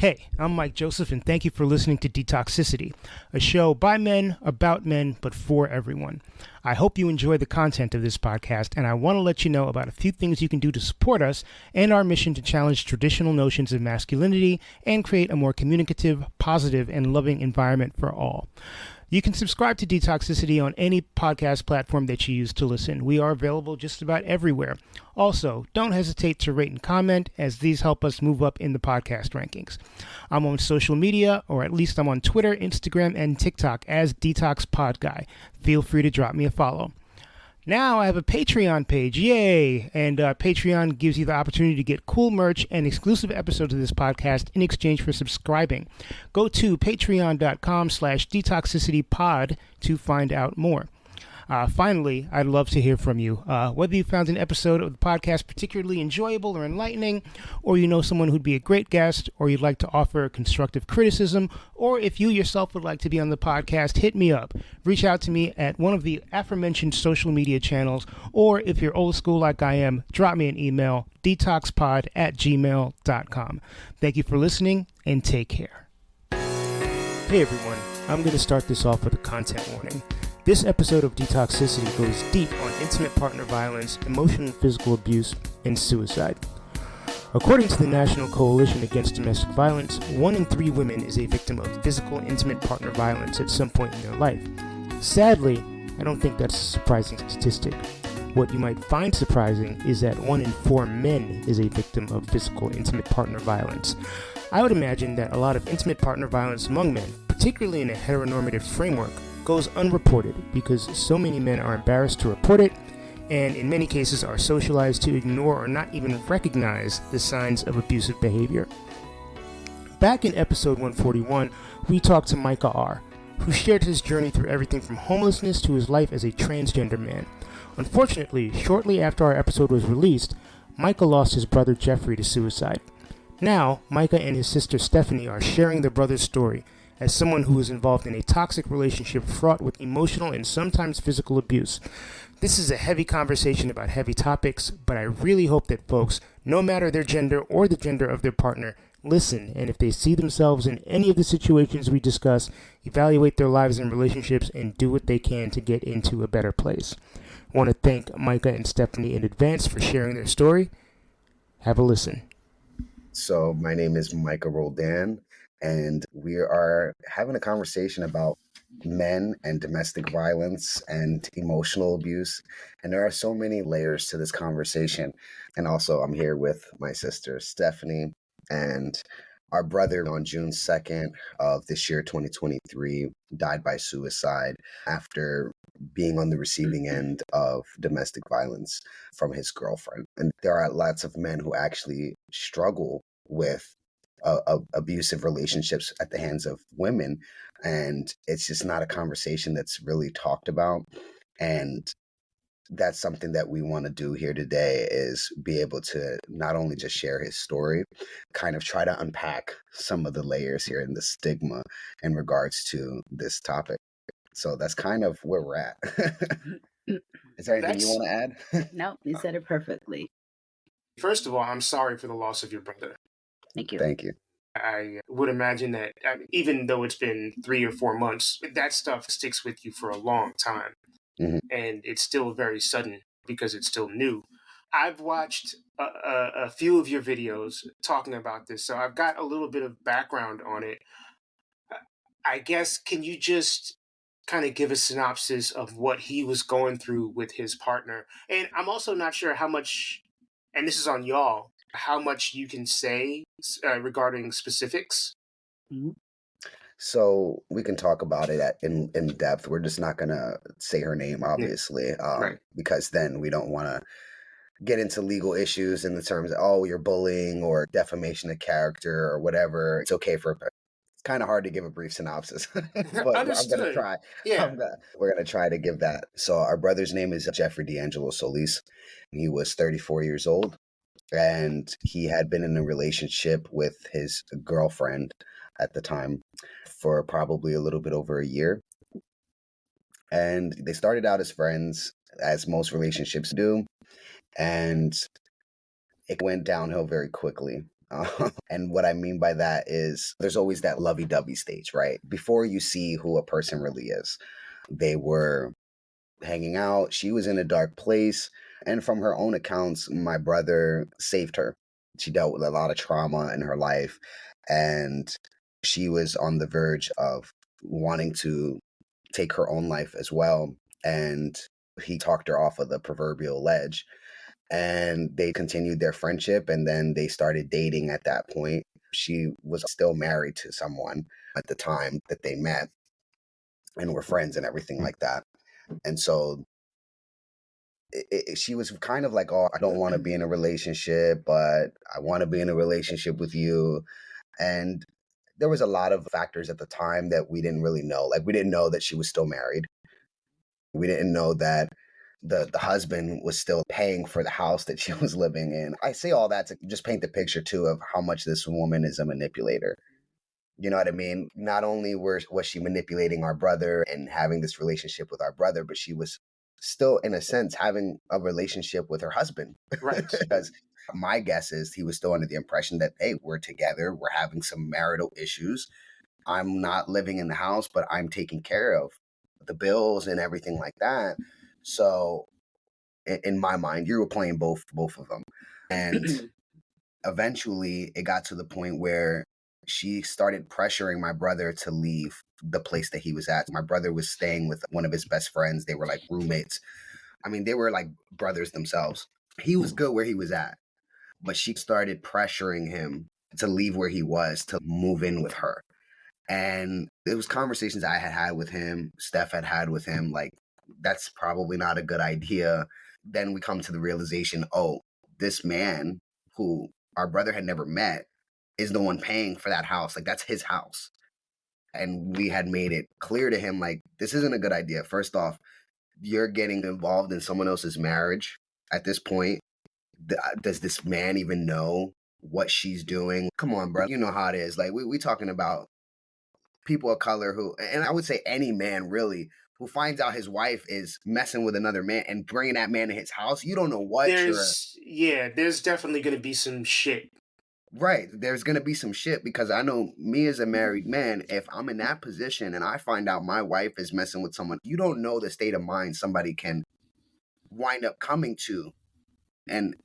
Hey, I'm Mike Joseph, and thank you for listening to Detoxicity, a show by men, about men, but for everyone. I hope you enjoy the content of this podcast, and I want to let you know about a few things you can do to support us and our mission to challenge traditional notions of masculinity and create a more communicative, positive, and loving environment for all. You can subscribe to Detoxicity on any podcast platform that you use to listen. We are available just about everywhere. Also, don't hesitate to rate and comment, as these help us move up in the podcast rankings. I'm on social media, or at least I'm on Twitter, Instagram, and TikTok as DetoxPod Guy. Feel free to drop me a follow. Now I have a Patreon page, yay! And Patreon gives you the opportunity to get cool merch and exclusive episodes of this podcast in exchange for subscribing. Go to patreon.com/detoxicitypod to find out more. Finally, I'd love to hear from you. Whether you found an episode of the podcast particularly enjoyable or enlightening, or you know someone who'd be a great guest, or you'd like to offer constructive criticism, or if you yourself would like to be on the podcast, hit me up. Reach out to me at one of the aforementioned social media channels, or if you're old school like I am, drop me an email, detoxpod@gmail.com. Thank you for listening, and take care. Hey everyone, I'm going to start this off with a content warning. This episode of Detoxicity goes deep on intimate partner violence, emotional and physical abuse, and suicide. According to the National Coalition Against Domestic Violence, 1 in 3 women is a victim of physical intimate partner violence at some point in their life. Sadly, I don't think that's a surprising statistic. What you might find surprising is that 1 in 4 men is a victim of physical intimate partner violence. I would imagine that a lot of intimate partner violence among men, particularly in a heteronormative framework, goes unreported because so many men are embarrassed to report it, and in many cases are socialized to ignore or not even recognize the signs of abusive behavior. Back in episode 141, we talked to Micah R, who shared his journey through everything from homelessness to his life as a transgender man. Unfortunately, shortly after our episode was released, Micah lost his brother Jeffrey to suicide. Now, Micah and his sister Stephanie are sharing their brother's story as someone who is involved in a toxic relationship fraught with emotional and sometimes physical abuse. This is a heavy conversation about heavy topics, but I really hope that folks, no matter their gender or the gender of their partner, listen, and if they see themselves in any of the situations we discuss, evaluate their lives and relationships and do what they can to get into a better place. I want to thank Micah and Stephanie in advance for sharing their story. Have a listen. So my name is Micah Roldan, and we are having a conversation about men and domestic violence and emotional abuse. And there are so many layers to this conversation. And also I'm here with my sister, Stephanie, and our brother on June 2nd of this year, 2023, died by suicide after being on the receiving end of domestic violence from his girlfriend. And there are lots of men who actually struggle with abusive relationships at the hands of women, and it's just not a conversation that's really talked about. And that's something that we want to do here today, is be able to not only just share his story, kind of try to unpack some of the layers here and the stigma in regards to this topic. So that's kind of where we're at. Is there anything you want to add? No, you said it perfectly. First of all, I'm sorry for the loss of your brother. Thank you. Thank you. I would imagine that even though it's been 3 or 4 months, that stuff sticks with you for a long time. Mhm. And it's still very sudden because it's still new. I've watched a few of your videos talking about this, so I've got a little bit of background on it. I guess, can you just kind of give a synopsis of what he was going through with his partner? And I'm also not sure how much, and this is on y'all, how much you can say regarding specifics. Mhm. So we can talk about it in depth. We're just not going to say her name, obviously, Right. because then we don't want to get into legal issues in the terms of, oh, you're bullying or defamation of character or whatever. It's okay for, it's kind of hard to give a brief synopsis, but I'm going to try. Yeah. We're going to try to give that. So our brother's name is Jeffrey D'Angelo Solis. He was 34 years old, and he had been in a relationship with his girlfriend at the time for probably a little bit over a year. And they started out as friends, as most relationships do. And it went downhill very quickly. And what I mean by that is there's always that lovey-dovey stage, right? Before you see who a person really is. They were hanging out. She was in a dark place. And from her own accounts, my brother saved her. She dealt with a lot of trauma in her life. And she was on the verge of wanting to take her own life as well. And he talked her off of the proverbial ledge. And they continued their friendship. And then they started dating at that point. She was still married to someone at the time that they met and were friends and everything like that. And so she was kind of like, oh, I don't want to be in a relationship, but I want to be in a relationship with you. And there was a lot of factors at the time that we didn't really know. Like, we didn't know that she was still married. We didn't know that the husband was still paying for the house that she was living in. I say all that to just paint the picture, too, of how much this woman is a manipulator. You know what I mean? Not only was she manipulating our brother and having this relationship with our brother, but she was still, in a sense, having a relationship with her husband. Right. Because my guess is he was still under the impression that, hey, we're together, we're having some marital issues. I'm not living in the house, but I'm taking care of the bills and everything like that. So in my mind, you were playing both of them. And eventually it got to the point where she started pressuring my brother to leave the place that he was at. My brother was staying with one of his best friends. They were like roommates. I mean, they were like brothers themselves. He was good where he was at, but she started pressuring him to leave where he was to move in with her. And it was conversations I had with him, Steph had with him, like, that's probably not a good idea. Then we come to the realization, oh, this man who our brother had never met is the one paying for that house. Like, that's his house. And we had made it clear to him, like, this isn't a good idea. First off, you're getting involved in someone else's marriage at this point. Does this man even know what she's doing? Come on, bro. You know how it is. Like, we talking about people of color who, and I would say any man really, who finds out his wife is messing with another man and bringing that man to his house. You don't know what there's definitely going to be some shit. Right. There's going to be some shit, because I know me as a married man, if I'm in that position and I find out my wife is messing with someone, you don't know the state of mind somebody can wind up coming to. And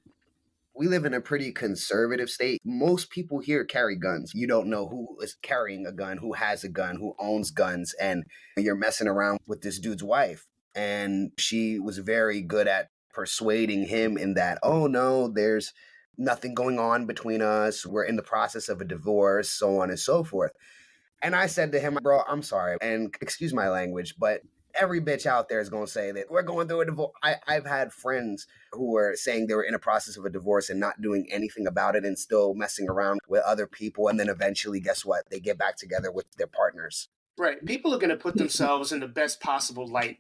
we live in a pretty conservative state. Most people here carry guns. You don't know who is carrying a gun, who has a gun, who owns guns, and you're messing around with this dude's wife. And she was very good at persuading him in that, oh no, there's nothing going on between us. We're in the process of a divorce, so on and so forth. And I said to him, bro, I'm sorry, and excuse my language, but every bitch out there is going to say that we're going through a divorce. I've had friends who were saying they were in a process of a divorce and not doing anything about it and still messing around with other people. And then eventually, guess what? They get back together with their partners. Right. People are going to put themselves in the best possible light.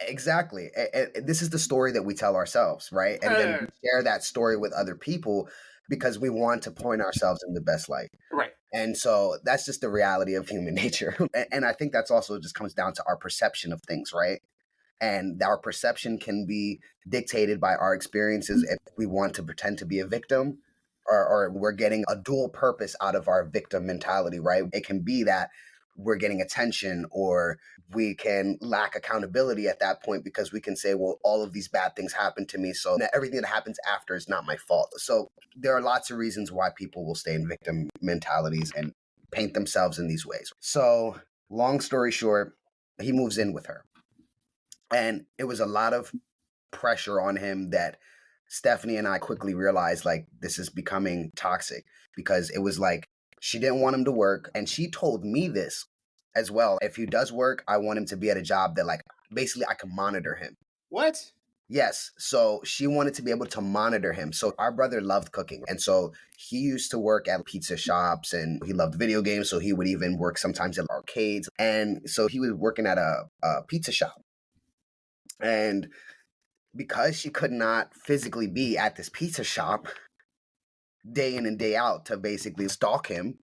Exactly. This is the story that we tell ourselves, right? And then we share that story with other people because we want to point ourselves in the best light. Right. And so that's just the reality of human nature. And I think that's also just comes down to our perception of things, right? And our perception can be dictated by our experiences if we want to pretend to be a victim, or we're getting a dual purpose out of our victim mentality, right? It can be that we're getting attention, or we can lack accountability at that point because we can say, well, all of these bad things happened to me, so everything that happens after is not my fault. So there are lots of reasons why people will stay in victim mentalities and paint themselves in these ways. So long story short, he moves in with her. And it was a lot of pressure on him that Stephanie and I quickly realized, like, this is becoming toxic, because it was like, she didn't want him to work. And she told me this as well. If he does work, I want him to be at a job that, like, basically I can monitor him. What? Yes. So she wanted to be able to monitor him. So our brother loved cooking. And so he used to work at pizza shops, and he loved video games. So he would even work sometimes at arcades. And so he was working at a pizza shop. And because she could not physically be at this pizza shop day in and day out to basically stalk him,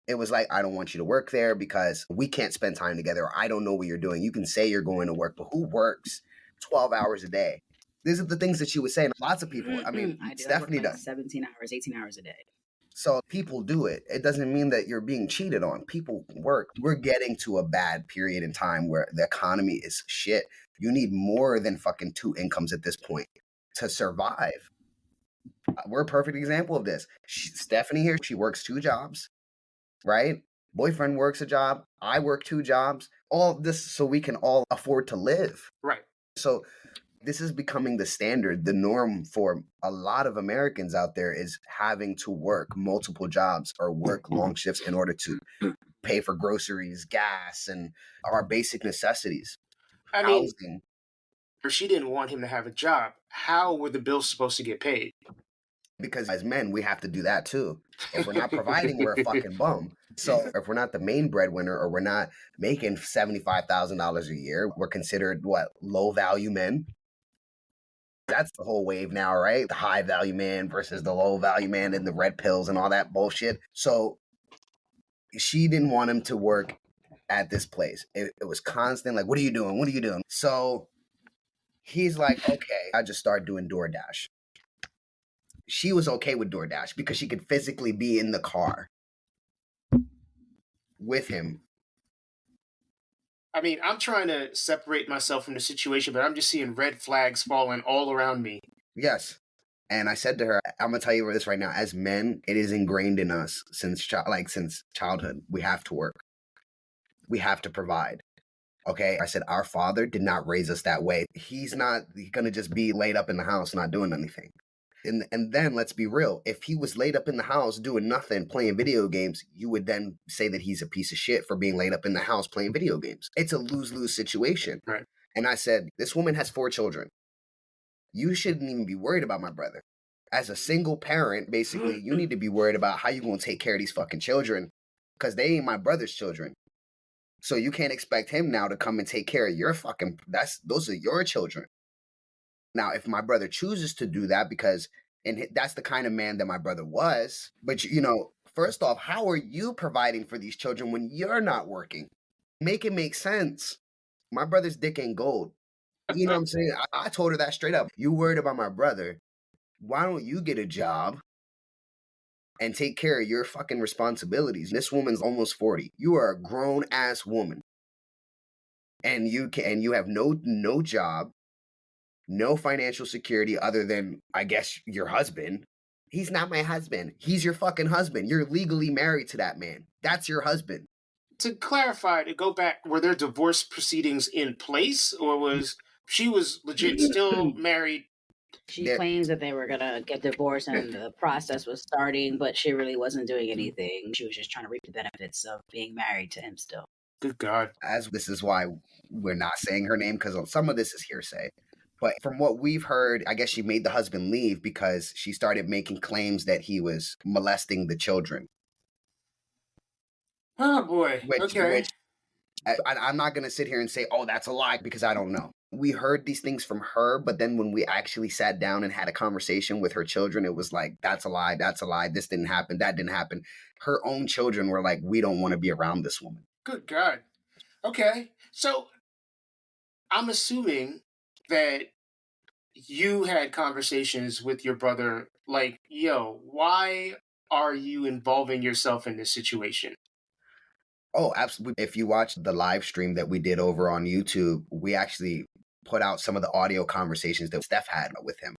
it was like, I don't want you to work there because we can't spend time together. I don't know what you're doing. You can say you're going to work, but who works 12 hours a day? These are the things that she was saying. Lots of people. I mean, I do. Stephanie I work like does. 17 hours, 18 hours a day. So people do it. It doesn't mean that you're being cheated on. People work. We're getting to a bad period in time where the economy is shit. You need more than fucking 2 incomes at this point to survive. We're a perfect example of this. Stephanie here, she works 2 jobs, right? Boyfriend works a job. I work 2 jobs. All this so we can all afford to live. Right. So this is becoming the standard. The norm for a lot of Americans out there is having to work multiple jobs or work long shifts in order to pay for groceries, gas, and our basic necessities. I mean, Housing. she didn't want him to have a job. How were the bills supposed to get paid? Because as men, we have to do that too. If we're not providing, we're a fucking bum. So if we're not the main breadwinner or we're not making $75,000 a year, we're considered what? Low value men. That's the whole wave now, right? The high value man versus the low value man and the red pills and all that bullshit. So she didn't want him to work at this place. It was constant, like, what are you doing? What are you doing? So he's like, okay, I just started doing DoorDash. She was okay with DoorDash because she could physically be in the car with him. I mean, I'm trying to separate myself from the situation, but I'm just seeing red flags falling all around me. Yes. And I said to her, I'm going to tell you this right now. As men, it is ingrained in us since childhood. We have to work. We have to provide. Okay? I said, our father did not raise us that way. He's not going to just be laid up in the house not doing anything. And then let's be real. If he was laid up in the house doing nothing, playing video games, you would then say that he's a piece of shit for being laid up in the house playing video games. It's a lose-lose situation. Right. And I said, this woman has 4 children. You shouldn't even be worried about my brother. As a single parent, basically, you need to be worried about how you going to take care of these fucking children because they ain't my brother's children. So you can't expect him now to come and take care of your fucking, those are your children. Now, if my brother chooses to do that and that's the kind of man that my brother was, but first off, how are you providing for these children when you're not working? Make it make sense. My brother's dick ain't gold. You know what I'm saying? I told her that straight up. You worried about my brother. Why don't you get a job and take care of your fucking responsibilities? This woman's almost 40. You are a grown ass woman. And you have no job. No financial security other than, I guess, your husband. He's not my husband. He's your fucking husband. You're legally married to that man. That's your husband. To clarify, to go back, were there divorce proceedings in place or she was legit still married? She claims that they were going to get divorced and the process was starting, but she really wasn't doing anything. She was just trying to reap the benefits of being married to him still. Good God. This is why we're not saying her name, because some of this is hearsay. But from what we've heard, I guess she made the husband leave because she started making claims that he was molesting the children. Oh, boy. Okay. I'm not going to sit here and say, oh, that's a lie, because I don't know. We heard these things from her, but then when we actually sat down and had a conversation with her children, it was like, that's a lie, that's a lie, this didn't happen, that didn't happen. Her own children were like, we don't want to be around this woman. Good God. Okay. So I'm assuming that you had conversations with your brother like, yo, why are you involving yourself in this situation? Oh, absolutely. If you watch the live stream that we did over on YouTube, we actually put out some of the audio conversations that Steph had with him,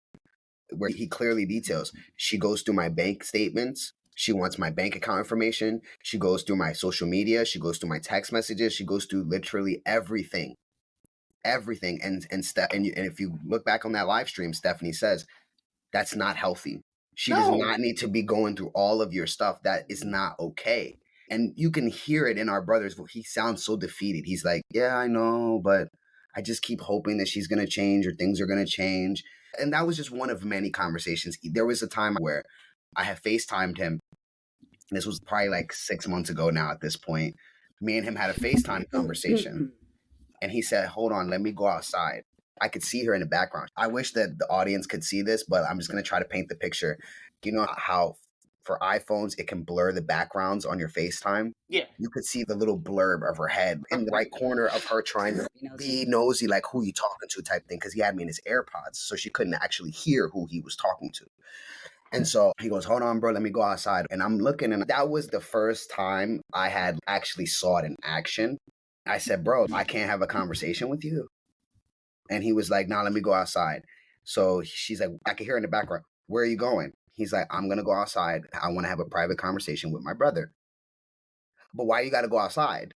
where he clearly details, she goes through my bank statements. She wants my bank account information. She goes through my social media. She goes through my text messages. She goes through literally everything. And if you look back on that live stream, Stephanie says, that's not healthy. She does not need to be going through all of your stuff. That is not okay. And you can hear it in our brother's voice. He sounds so defeated. He's like, yeah, I know, but I just keep hoping that she's going to change or things are going to change. And that was just one of many conversations. There was a time where I had FaceTimed him. This was probably like 6 months ago now at this point. Me and him had a FaceTime conversation. And he said, hold on, let me go outside. I could see her in the background. I wish that the audience could see this, but I'm just going to try to paint the picture. You know how for iPhones, it can blur the backgrounds on your FaceTime? Yeah. You could see the little blurb of her head in the right corner of her trying to be nosy, like who you talking to type thing, because he had me in his AirPods, so she couldn't actually hear who he was talking to. And so he goes, hold on, bro, let me go outside. And I'm looking, and that was the first time I had actually saw it in action. I said, bro, I can't have a conversation with you. And he was like, nah, let me go outside. So she's like, I can hear in the background, where are you going? He's like, I'm going to go outside. I want to have a private conversation with my brother. But why you got to go outside?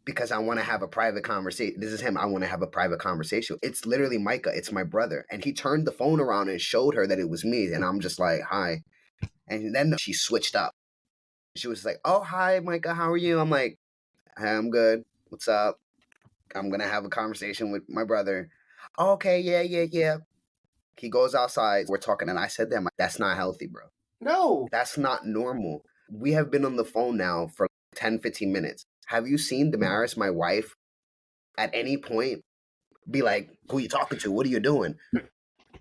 Because I want to have a private conversation. This is him. I want to have a private conversation. It's literally Micah. It's my brother. And he turned the phone around and showed her that it was me. And I'm just like, hi. And then she switched up. She was like, oh, hi, Micah. How are you? I'm like, hey, I'm good. What's up? I'm going to have a conversation with my brother. Okay, yeah. He goes outside. We're talking. And I said to him, that's not healthy, bro. No. That's not normal. We have been on the phone now for 10, 15 minutes. Have you seen Damaris, my wife, at any point be like, who you talking to? What are you doing?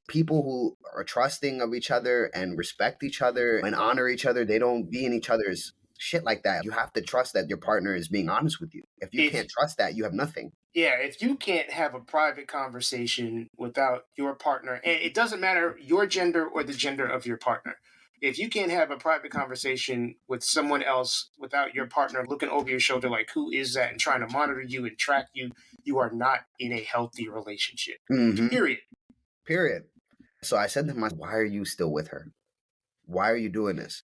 People who are trusting of each other and respect each other and honor each other, they don't be in each other's shit like that. You have to trust that your partner is being honest with you. If you can't trust that, you have nothing. Yeah, if you can't have a private conversation without your partner, and it doesn't matter your gender or the gender of your partner. If you can't have a private conversation with someone else without your partner looking over your shoulder like, who is that, and trying to monitor you and track you, you are not in a healthy relationship. Period. So I said to him, why are you still with her? Why are you doing this?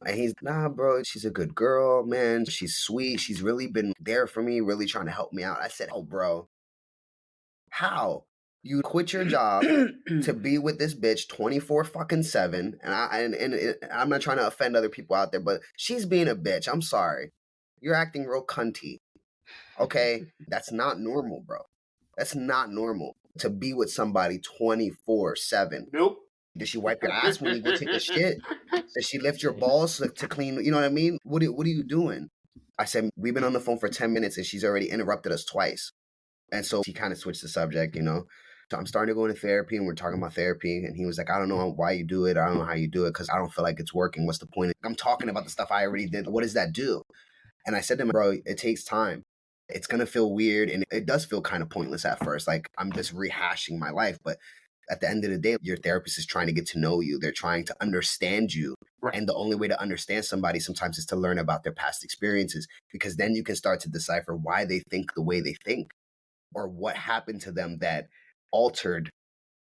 And he's, nah, bro, she's a good girl, man. She's sweet. She's really been there for me, really trying to help me out. I said, oh, bro, how? You quit your job to be with this bitch 24/7. And I'm not trying to offend other people out there, but she's being a bitch. I'm sorry. You're acting real cunty. Okay? That's not normal, bro. That's not normal to be with somebody 24/7. Nope. Does she wipe your ass when you go take a shit? Does she lift your balls to clean? You know what I mean? What are you doing? I said, we've been on the phone for 10 minutes and she's already interrupted us twice. And so she kind of switched the subject, So I'm starting to go into therapy and we're talking about therapy. And he was like, I don't know why you do it. I don't know how you do it because I don't feel like it's working. What's the point? I'm talking about the stuff I already did. What does that do? And I said to him, bro, it takes time. It's going to feel weird. And it does feel kind of pointless at first. Like I'm just rehashing my life. But at the end of the day, your therapist is trying to get to know you. They're trying to understand you. Right. And the only way to understand somebody sometimes is to learn about their past experiences, because then you can start to decipher why they think the way they think or what happened to them that altered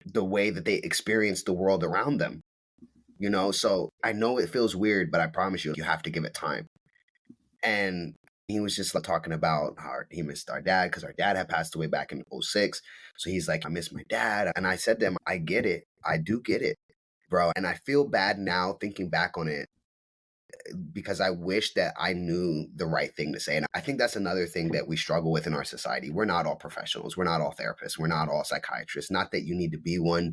the way that they experienced the world around them. So I know it feels weird, but I promise you have to give it time. And he was just talking about how he missed our dad because our dad had passed away back in 2006. So he's like, I miss my dad. And I said to him, I get it. I do get it, bro. And I feel bad now thinking back on it because I wish that I knew the right thing to say. And I think that's another thing that we struggle with in our society. We're not all professionals. We're not all therapists. We're not all psychiatrists. Not that you need to be one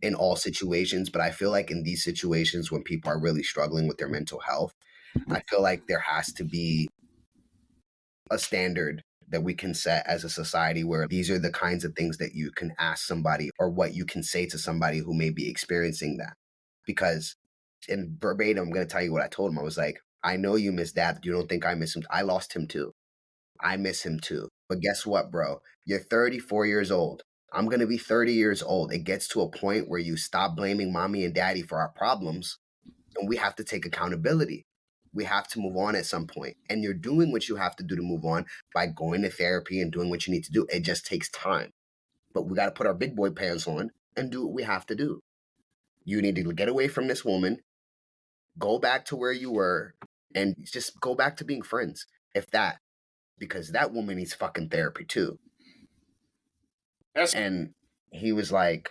in all situations, but I feel like in these situations when people are really struggling with their mental health, I feel like there has to be a standard that we can set as a society where these are the kinds of things that you can ask somebody or what you can say to somebody who may be experiencing that. Because in verbatim, I'm going to tell you what I told him. I was like, I know you miss dad. You don't think I miss him. I lost him too. I miss him too. But guess what, bro? You're 34 years old. I'm going to be 30 years old. It gets to a point where you stop blaming mommy and daddy for our problems, and we have to take accountability. We have to move on at some point. And you're doing what you have to do to move on by going to therapy and doing what you need to do. It just takes time. But we got to put our big boy pants on and do what we have to do. You need to get away from this woman, go back to where you were, and just go back to being friends. If that, because that woman needs fucking therapy too. And he was like,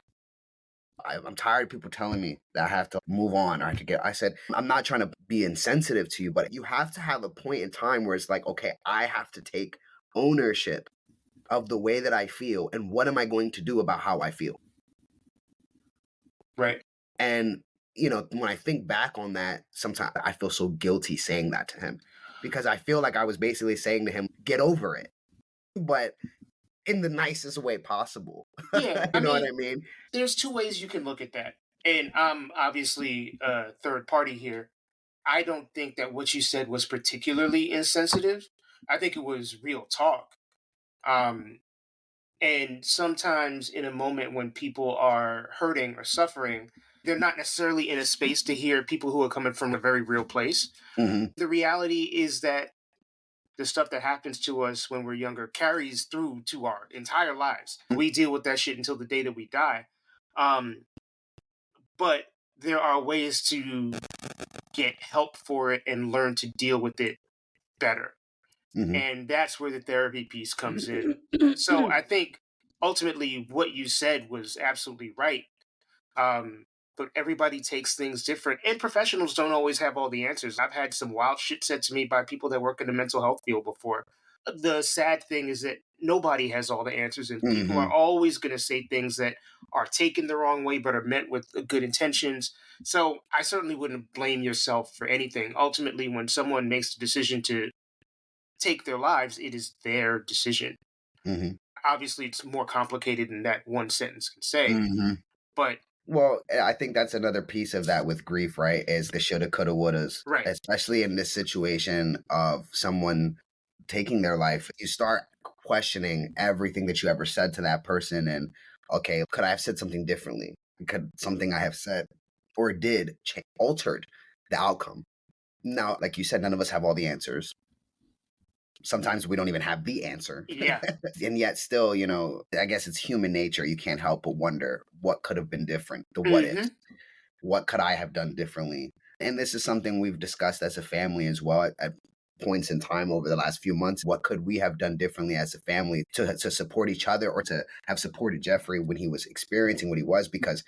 I'm tired of people telling me that I have to move on or I said, I'm not trying to be insensitive to you, but you have to have a point in time where it's like, okay, I have to take ownership of the way that I feel and what am I going to do about how I feel? Right. And, when I think back on that, sometimes I feel so guilty saying that to him because I feel like I was basically saying to him, get over it. But in the nicest way possible. Yeah, you know what I mean? There's two ways you can look at that. And I'm obviously a third party here. I don't think that what you said was particularly insensitive. I think it was real talk. And sometimes in a moment when people are hurting or suffering, they're not necessarily in a space to hear people who are coming from a very real place. Mm-hmm. The reality is that the stuff that happens to us when we're younger carries through to our entire lives. We deal with that shit until the day that we die. But there are ways to get help for it and learn to deal with it better. Mm-hmm. And that's where the therapy piece comes in. So I think ultimately what you said was absolutely right. But everybody takes things different, and professionals don't always have all the answers. I've had some wild shit said to me by people that work in the mental health field before. The sad thing is that nobody has all the answers, and people are Mm-hmm. always going to say things that are taken the wrong way but are meant with good intentions. So I certainly wouldn't blame yourself for anything. Ultimately, when someone makes the decision to take their lives, it is their decision. Mm-hmm. Obviously, it's more complicated than that one sentence can say, Mm-hmm. but Well, I think that's another piece of that with grief, right? Is the shoulda, coulda, wouldas, right. especially in this situation of someone taking their life. You start questioning everything that you ever said to that person. And okay, could I have said something differently? Could something I have said or did altered the outcome? Now, like you said, none of us have all the answers. Sometimes we don't even have the answer. Yeah. And yet still, I guess it's human nature. You can't help but wonder what could have been different, the what Mm-hmm. ifs. What could I have done differently? And this is something we've discussed as a family as well at points in time over the last few months. What could we have done differently as a family to support each other or to have supported Jeffrey when he was experiencing what he was? Because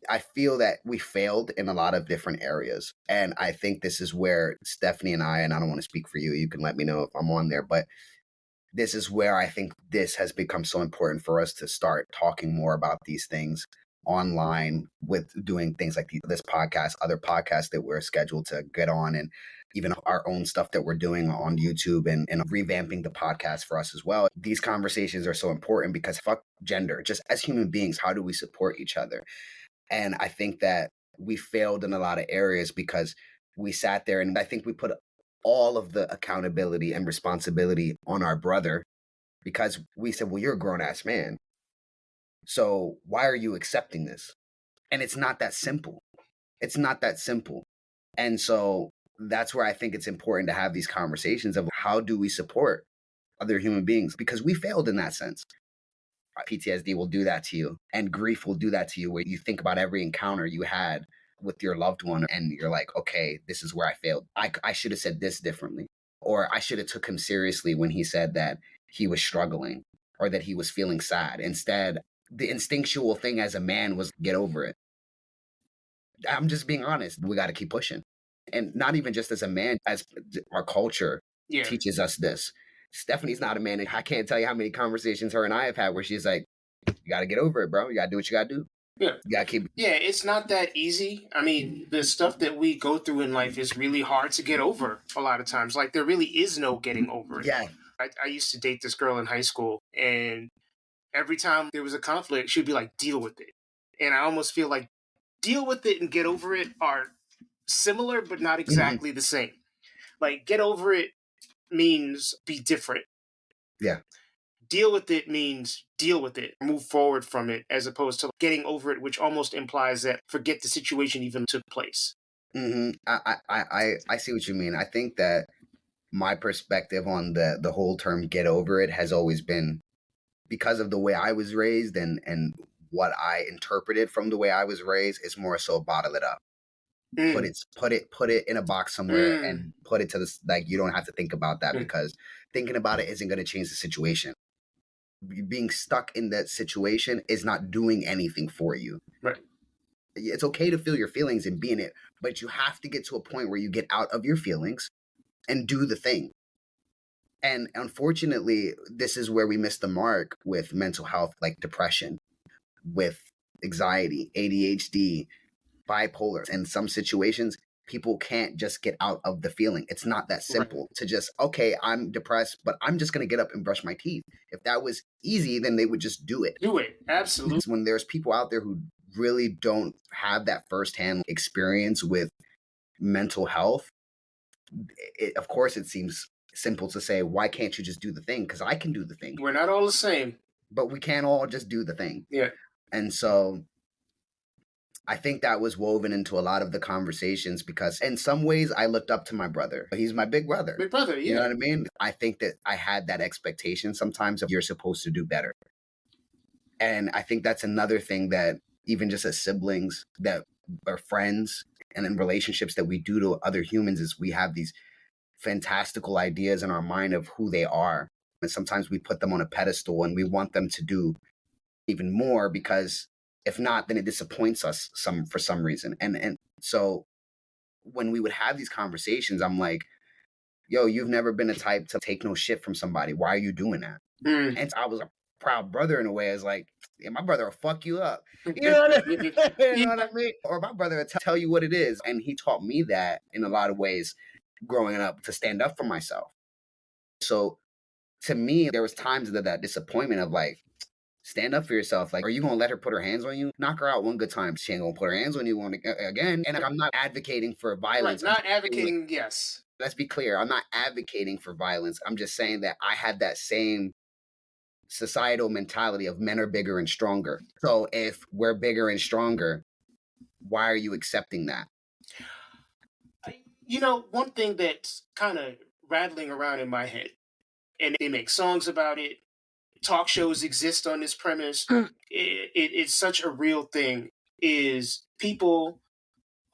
I feel that we failed in a lot of different areas. And I think this is where Stephanie and I don't want to speak for you. You can let me know if I'm on there, but this is where I think this has become so important for us to start talking more about these things online with doing things like this podcast, other podcasts that we're scheduled to get on, and even our own stuff that we're doing on YouTube and revamping the podcast for us as well. These conversations are so important because fuck gender. Just as human beings, how do we support each other? And I think that we failed in a lot of areas because we sat there and I think we put all of the accountability and responsibility on our brother because we said, well, you're a grown ass man. So why are you accepting this? And it's not that simple. It's not that simple. And so that's where I think it's important to have these conversations of how do we support other human beings? Because we failed in that sense. PTSD will do that to you, and grief will do that to you, where you think about every encounter you had with your loved one and you're like, okay, this is where I failed. I should have said this differently, or I should have took him seriously when he said that he was struggling or that he was feeling sad. Instead, the instinctual thing as a man was get over it. I'm just being honest. We got to keep pushing. And not even just as a man, as our culture teaches us this. Stephanie's not a man. I can't tell you how many conversations her and I have had where she's like, you got to get over it, bro. You got to do what you got to do. Yeah. You got to keep. Yeah, it's not that easy. I mean, the stuff that we go through in life is really hard to get over a lot of times. Like, there really is no getting over it. Yeah. I used to date this girl in high school, and every time there was a conflict, she'd be like, deal with it. And I almost feel like deal with it and get over it are similar, but not exactly the same. Like, get over it means be different. Yeah. Deal with it means deal with it, move forward from it, as opposed to getting over it, which almost implies that forget the situation even took place. Mm-hmm. I see what you mean. I think that my perspective on the whole term get over it has always been because of the way I was raised and what I interpreted from the way I was raised is more so bottle it up. Put it in a box somewhere and put it to this, like, you don't have to think about that because thinking about it isn't going to change the situation. Being stuck in that situation is not doing anything for you. Right. It's okay to feel your feelings and be in it, but you have to get to a point where you get out of your feelings and do the thing. And unfortunately, this is where we miss the mark with mental health, like depression, with anxiety, ADHD, bipolar. In some situations, people can't just get out of the feeling. It's not that simple to just, okay, I'm depressed, but I'm just going to get up and brush my teeth. If that was easy, then they would just do it. Do it. Absolutely. When there's people out there who really don't have that firsthand experience with mental health, of course, it seems simple to say, why can't you just do the thing? Because I can do the thing. We're not all the same. But we can't all just do the thing. Yeah. And so I think that was woven into a lot of the conversations because in some ways I looked up to my brother. He's my big brother. Big brother, yeah. You know what I mean? I think that I had that expectation sometimes of you're supposed to do better. And I think that's another thing that even just as siblings that are friends and in relationships that we do to other humans is we have these fantastical ideas in our mind of who they are. And sometimes we put them on a pedestal and we want them to do even more because if not, then it disappoints us for some reason. And so when we would have these conversations, I'm like, yo, you've never been a type to take no shit from somebody. Why are you doing that? And I was a proud brother in a way. It's like, yeah, my brother will fuck you up. You know what I mean? You know what I mean? Or my brother will tell you what it is. And he taught me that in a lot of ways growing up to stand up for myself. So to me, there was times that disappointment of like, stand up for yourself. Like, are you going to let her put her hands on you? Knock her out one good time. She ain't going to put her hands on you again. And I'm not advocating for violence. Right, not advocating, yes. Let's be clear. I'm not advocating for violence. I'm just saying that I had that same societal mentality of men are bigger and stronger. So if we're bigger and stronger, why are you accepting that? You know, one thing that's kind of rattling around in my head, and they make songs about it, talk shows exist on this premise. It's such a real thing, is people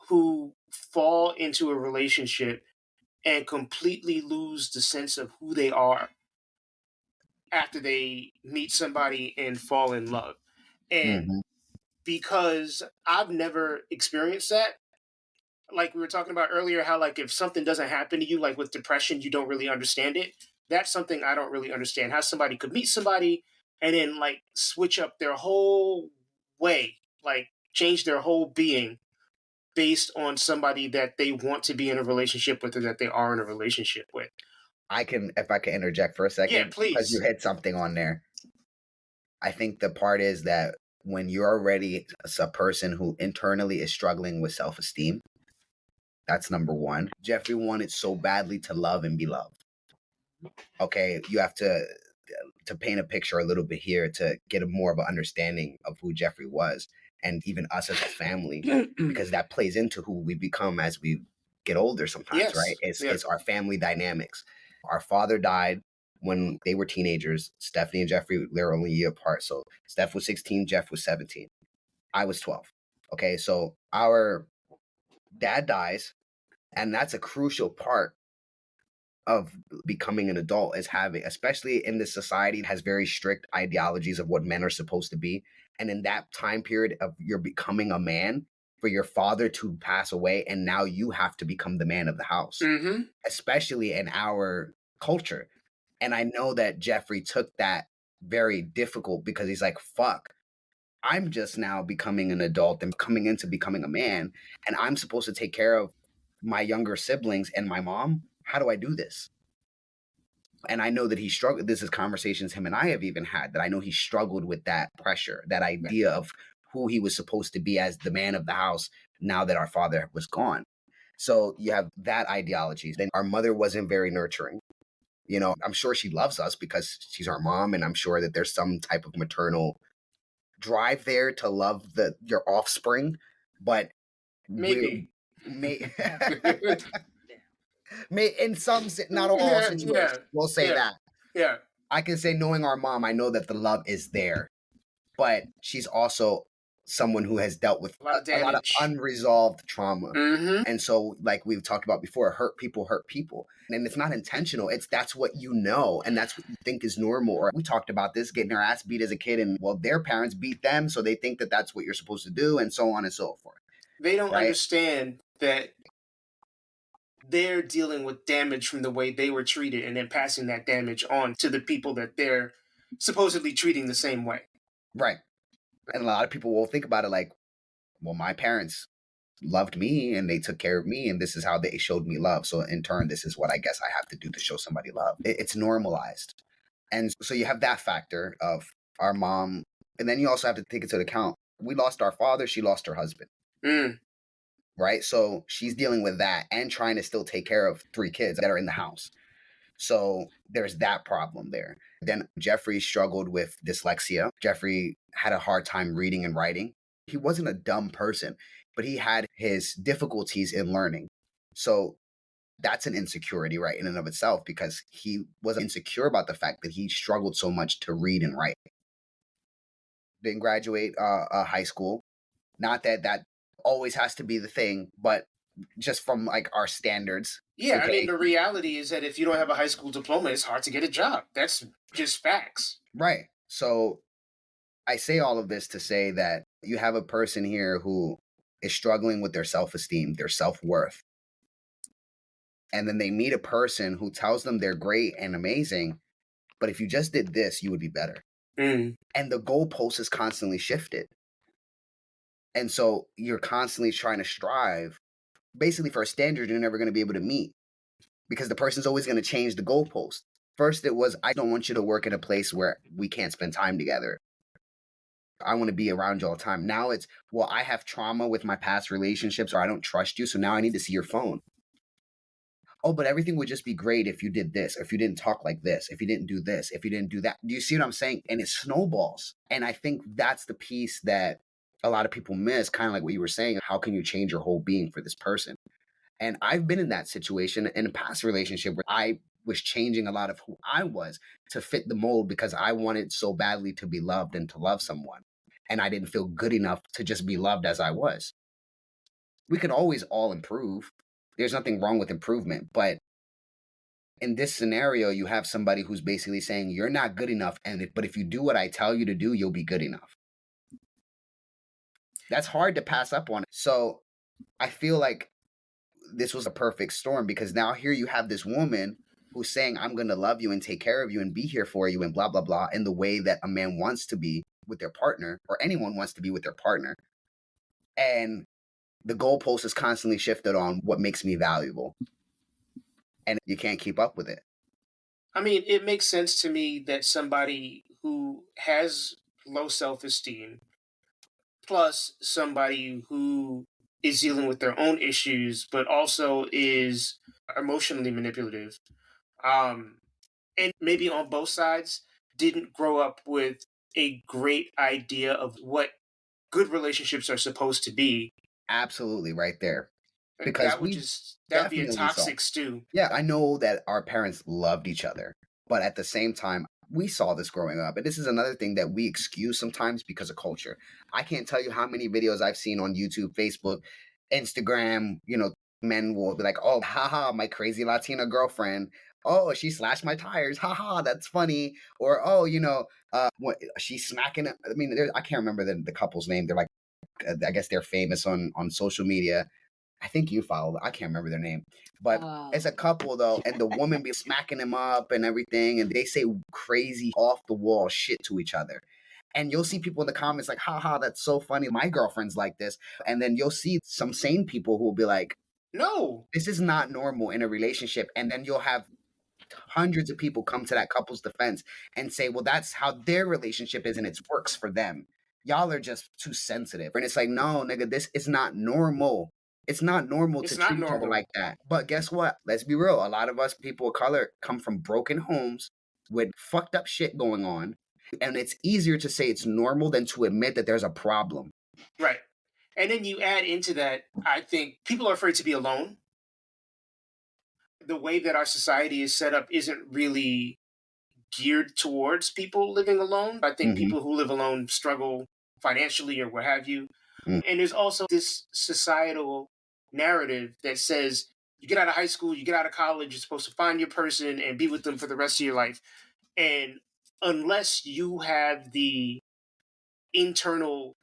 who fall into a relationship and completely lose the sense of who they are after they meet somebody and fall in love. And because I've never experienced that, like we were talking about earlier, how like if something doesn't happen to you, like with depression, you don't really understand it. That's something I don't really understand. How somebody could meet somebody and then like switch up their whole way, like change their whole being based on somebody that they want to be in a relationship with or that they are in a relationship with. If I can interject for a second. Yeah, please. Because you hit something on there. I think the part is that when you're already a person who internally is struggling with self-esteem, that's number one. Jeffrey wanted so badly to love and be loved. Okay, you have to paint a picture a little bit here to get a more of an understanding of who Jeffrey was and even us as a family, because that plays into who we become as we get older sometimes, Yes. right? It's our family dynamics. Our father died when they were teenagers. Stephanie and Jeffrey, they're only a year apart. So Steph was 16, Jeff was 17. I was 12. Okay, so our dad dies, and that's a crucial part of becoming an adult, is having, especially in this society that has very strict ideologies of what men are supposed to be. And in that time period of you're becoming a man, for your father to pass away, and now you have to become the man of the house, especially in our culture. And I know that Jeffrey took that very difficult because he's like, fuck, I'm just now becoming an adult and coming into becoming a man, and I'm supposed to take care of my younger siblings and my mom. How do I do this? And I know that he struggled. This is conversations him and I have even had, that I know he struggled with that pressure, that idea of who he was supposed to be as the man of the house now that our father was gone. So you have that ideology. Then our mother wasn't very nurturing. You know, I'm sure she loves us because she's our mom, and I'm sure that there's some type of maternal drive there to love your offspring, but Maybe. In some, not all situations, we'll say that. Yeah. I can say, knowing our mom, I know that the love is there, but she's also someone who has dealt with a lot of unresolved trauma. And so, like we've talked about before, hurt people. And it's not intentional. That's what you know, and that's what you think is normal. Or we talked about this, getting our ass beat as a kid, and well, their parents beat them, so they think that that's what you're supposed to do, and so on and so forth. They don't understand that they're dealing with damage from the way they were treated and then passing that damage on to the people that they're supposedly treating the same way. Right. And a lot of people will think about it like, well, my parents loved me and they took care of me, and this is how they showed me love. So in turn, this is what I guess I have to do to show somebody love. It's normalized. And so you have that factor of our mom. And then you also have to take into account, we lost our father, she lost her husband. Right? So she's dealing with that and trying to still take care of 3 kids that are in the house. So there's that problem there. Then Jeffrey struggled with dyslexia. Jeffrey had a hard time reading and writing. He wasn't a dumb person, but he had his difficulties in learning. So that's an insecurity, right, in and of itself, because he was insecure about the fact that he struggled so much to read and write. Didn't graduate high school. Not that that always has to be the thing, but just from like our standards. Yeah, I mean, Okay. the reality is that if you don't have a high school diploma, it's hard to get a job. That's just facts. Right. So I say all of this to say that you have a person here who is struggling with their self-esteem, their self-worth. And then they meet a person who tells them they're great and amazing, but if you just did this, you would be better. Mm. And the goalpost is constantly shifted. And so you're constantly trying to strive basically for a standard you're never going to be able to meet, because the person's always going to change the goalpost. First, it was, I don't want you to work in a place where we can't spend time together. I want to be around you all the time. Now it's, well, I have trauma with my past relationships, or I don't trust you, so now I need to see your phone. Oh, but everything would just be great if you did this, if you didn't talk like this, if you didn't do this, if you didn't do that. Do you see what I'm saying? And it snowballs. And I think that's the piece that a lot of people miss, kind of like what you were saying. How can you change your whole being for this person? And I've been in that situation in a past relationship where I was changing a lot of who I was to fit the mold because I wanted so badly to be loved and to love someone. And I didn't feel good enough to just be loved as I was. We can always all improve. There's nothing wrong with improvement. But in this scenario, you have somebody who's basically saying, you're not good enough. But if you do what I tell you to do, you'll be good enough. That's hard to pass up on. So I feel like this was a perfect storm, because now here you have this woman who's saying, I'm going to love you and take care of you and be here for you and blah, blah, blah, in the way that a man wants to be with their partner, or anyone wants to be with their partner. And the goalpost is constantly shifted on what makes me valuable. And you can't keep up with it. I mean, it makes sense to me that somebody who has low self esteem, plus somebody who is dealing with their own issues, but also is emotionally manipulative, um, and maybe on both sides didn't grow up with a great idea of what good relationships are supposed to be. Absolutely, right there. And Because that would we just that would be a definitely saw. toxic stew. Yeah, I know that our parents loved each other, but at the same time, we saw this growing up. And this is another thing that we excuse sometimes because of culture. I can't tell you how many videos I've seen on YouTube, Facebook, Instagram, men will be like, oh, haha, my crazy Latina girlfriend. Oh, she slashed my tires. Haha, that's funny. Or, oh, she's smacking. I mean, I can't remember the couple's name. They're like, I guess they're famous on social media. I think you follow. I can't remember their name, but it's a couple though, and the woman be smacking him up and everything, and they say crazy off the wall shit to each other. And you'll see people in the comments like, haha, that's so funny. My girlfriend's like this. And then you'll see some sane people who will be like, No, this is not normal in a relationship. And then you'll have hundreds of people come to that couple's defense and say, well, that's how their relationship is and it works for them. Y'all are just too sensitive. And it's like, no, nigga, this is not normal. It's not normal to it's not treat each other normal. like that. But guess what? Let's be real. A lot of us people of color come from broken homes with fucked up shit going on. And it's easier to say it's normal than to admit that there's a problem. Right. And then you add into that, I think people are afraid to be alone. The way that our society is set up isn't really geared towards people living alone. I think Mm-hmm. people who live alone struggle financially or what have you. Mm. And there's also this societal narrative that says you get out of high school, you get out of college, you're supposed to find your person and be with them for the rest of your life. And unless you have the internal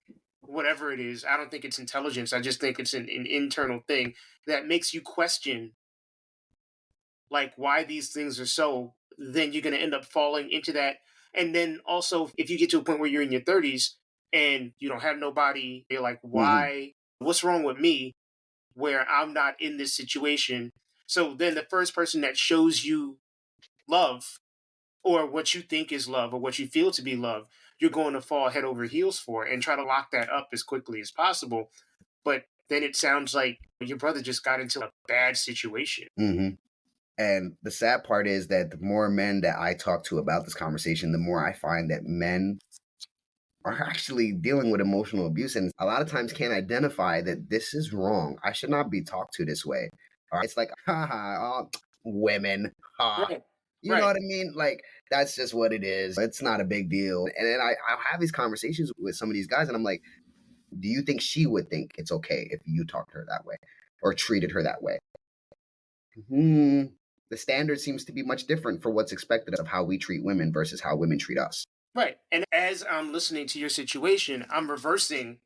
whatever it is, I don't think it's intelligence. I just think it's an internal thing that makes you question like why these things are so, then you're going to end up falling into that. And then also, if you get to a point where you're in your 30s and you don't have nobody, you're like, Mm-hmm. why? What's wrong with me where I'm not in this situation? So then the first person that shows you love or what you think is love or what you feel to be love, you're going to fall head over heels for and try to lock that up as quickly as possible. But then it sounds like your brother just got into a bad situation. Mm-hmm. And the sad part is that the more men that I talk to about this conversation, the more I find that men are actually dealing with emotional abuse and a lot of times can't identify that this is wrong. I should not be talked to this way. It's like, haha, women, ha. Right. You know what I mean? Like, that's just what it is. It's not a big deal. And then I'll have these conversations with some of these guys, and I'm like, do you think she would think it's okay if you talked to her that way or treated her that way? The standard seems to be much different for what's expected of how we treat women versus how women treat us. Right. And as I'm listening to your situation, I'm reversing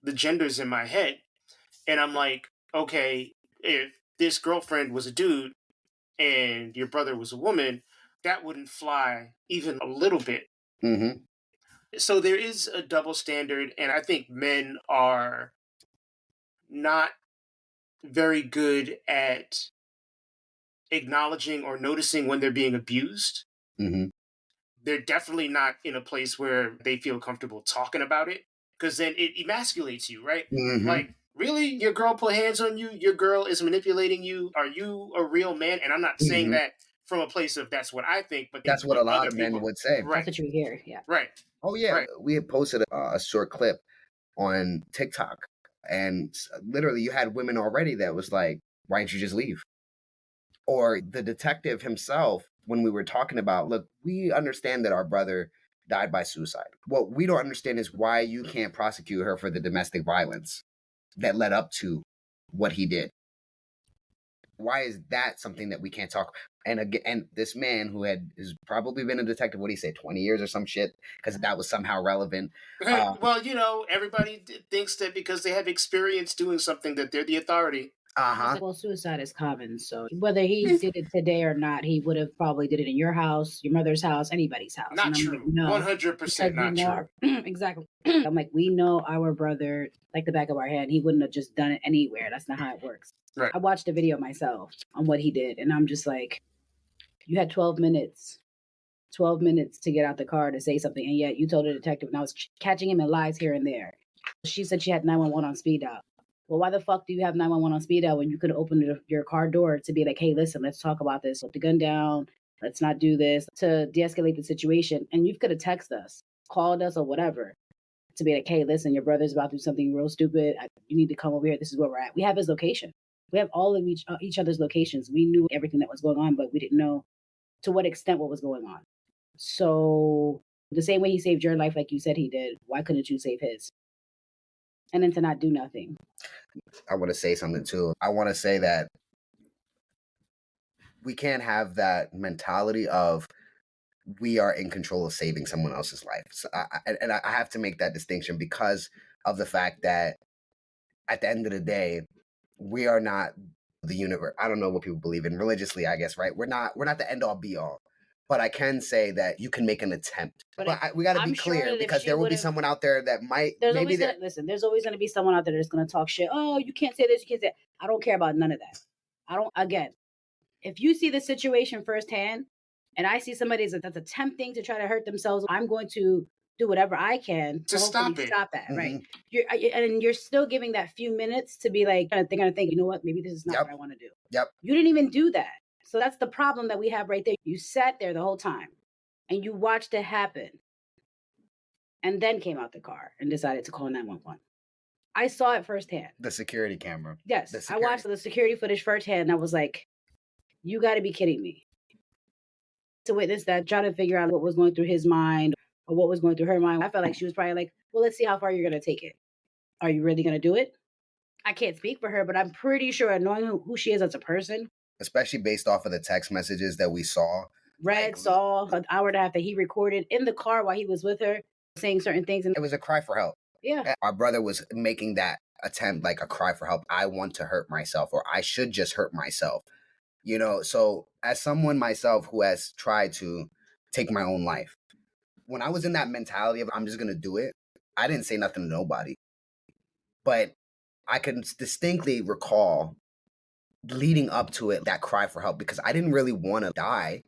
the genders in my head. And I'm like, okay, if this girlfriend was a dude and your brother was a woman, that wouldn't fly even a little bit. Mm-hmm. So there is a double standard. And I think men are not very good at acknowledging or noticing when they're being abused. Mm-hmm. They're definitely not in a place where they feel comfortable talking about it, because then it emasculates you, right? Mm-hmm. Like, really? Your girl put hands on you? Your girl is manipulating you? Are you a real man? And I'm not saying that from a place of that's what I think, but that's what a lot of men would say. Right. That's what you hear, yeah. Right. Oh, yeah. Right. We had posted a short clip on TikTok, and literally you had women already that was like, why didn't you just leave? Or the detective himself, when we were talking about, look, we understand that our brother died by suicide. What we don't understand is why you can't prosecute her for the domestic violence that led up to what he did. Why is that something that we can't talk? And again, and this man who has probably been a detective, what do you say, 20 years or some shit, because that was somehow relevant. Well, everybody thinks that because they have experience doing something that they're the authority. Well, suicide is common, so whether he did it today or not, he would have probably did it in your house, your mother's house, anybody's house. Not true. 100% not true. Exactly. I'm like, we know our brother like the back of our hand. He wouldn't have just done it anywhere. That's not how it works. Right. I watched a video myself on what he did, and I'm just like, you had 12 minutes to get out the car to say something, and yet you told the detective, and I was catching him in lies here and there. She said she had 911 on speed dial. Well, why the fuck do you have 911 on speed dial when you could open your car door to be like, hey, listen, let's talk about this. Put the gun down. Let's not do this, to de-escalate the situation. And you could have texted us, called us, or whatever, to be like, hey, listen, your brother's about to do something real stupid. You need to come over here. This is where we're at. We have his location. We have all of each other's locations. We knew everything that was going on, but we didn't know to what extent what was going on. So the same way he saved your life, like you said he did, why couldn't you save his? And then to not do nothing. I want to say something too. I want to say that we can't have that mentality of we are in control of saving someone else's life. So I have to make that distinction because of the fact that at the end of the day, we are not the universe. I don't know what people believe in religiously, I guess, right? We're not the end all be all. But I can say that you can make an attempt. But we got to be clear because there will be someone out there that might. There's always going to be someone out there that's going to talk shit. Oh, you can't say this, you can't say that. I don't care about none of that. Again, if you see the situation firsthand and I see somebody that's attempting to try to hurt themselves, I'm going to do whatever I can to stop that, mm-hmm. Right? You're still giving that few minutes to be like, they're going to think, you know what, maybe this is not what I want to do. Yep. You didn't even do that. So that's the problem that we have right there. You sat there the whole time and you watched it happen and then came out the car and decided to call 911. I saw it firsthand. The security camera. Yes. I watched the security footage firsthand and I was like, you got to be kidding me. To witness that, trying to figure out what was going through his mind or what was going through her mind. I felt like she was probably like, well, let's see how far you're going to take it. Are you really going to do it? I can't speak for her, but I'm pretty sure knowing who she is as a person, especially based off of the text messages that we saw. Saw an hour and a half that he recorded in the car while he was with her, saying certain things. And it was a cry for help. Yeah. Our brother was making that attempt like a cry for help. I want to hurt myself, or I should just hurt myself. So as someone myself who has tried to take my own life, when I was in that mentality of I'm just going to do it, I didn't say nothing to nobody. But I can distinctly recall leading up to it, that cry for help, because I didn't really want to die.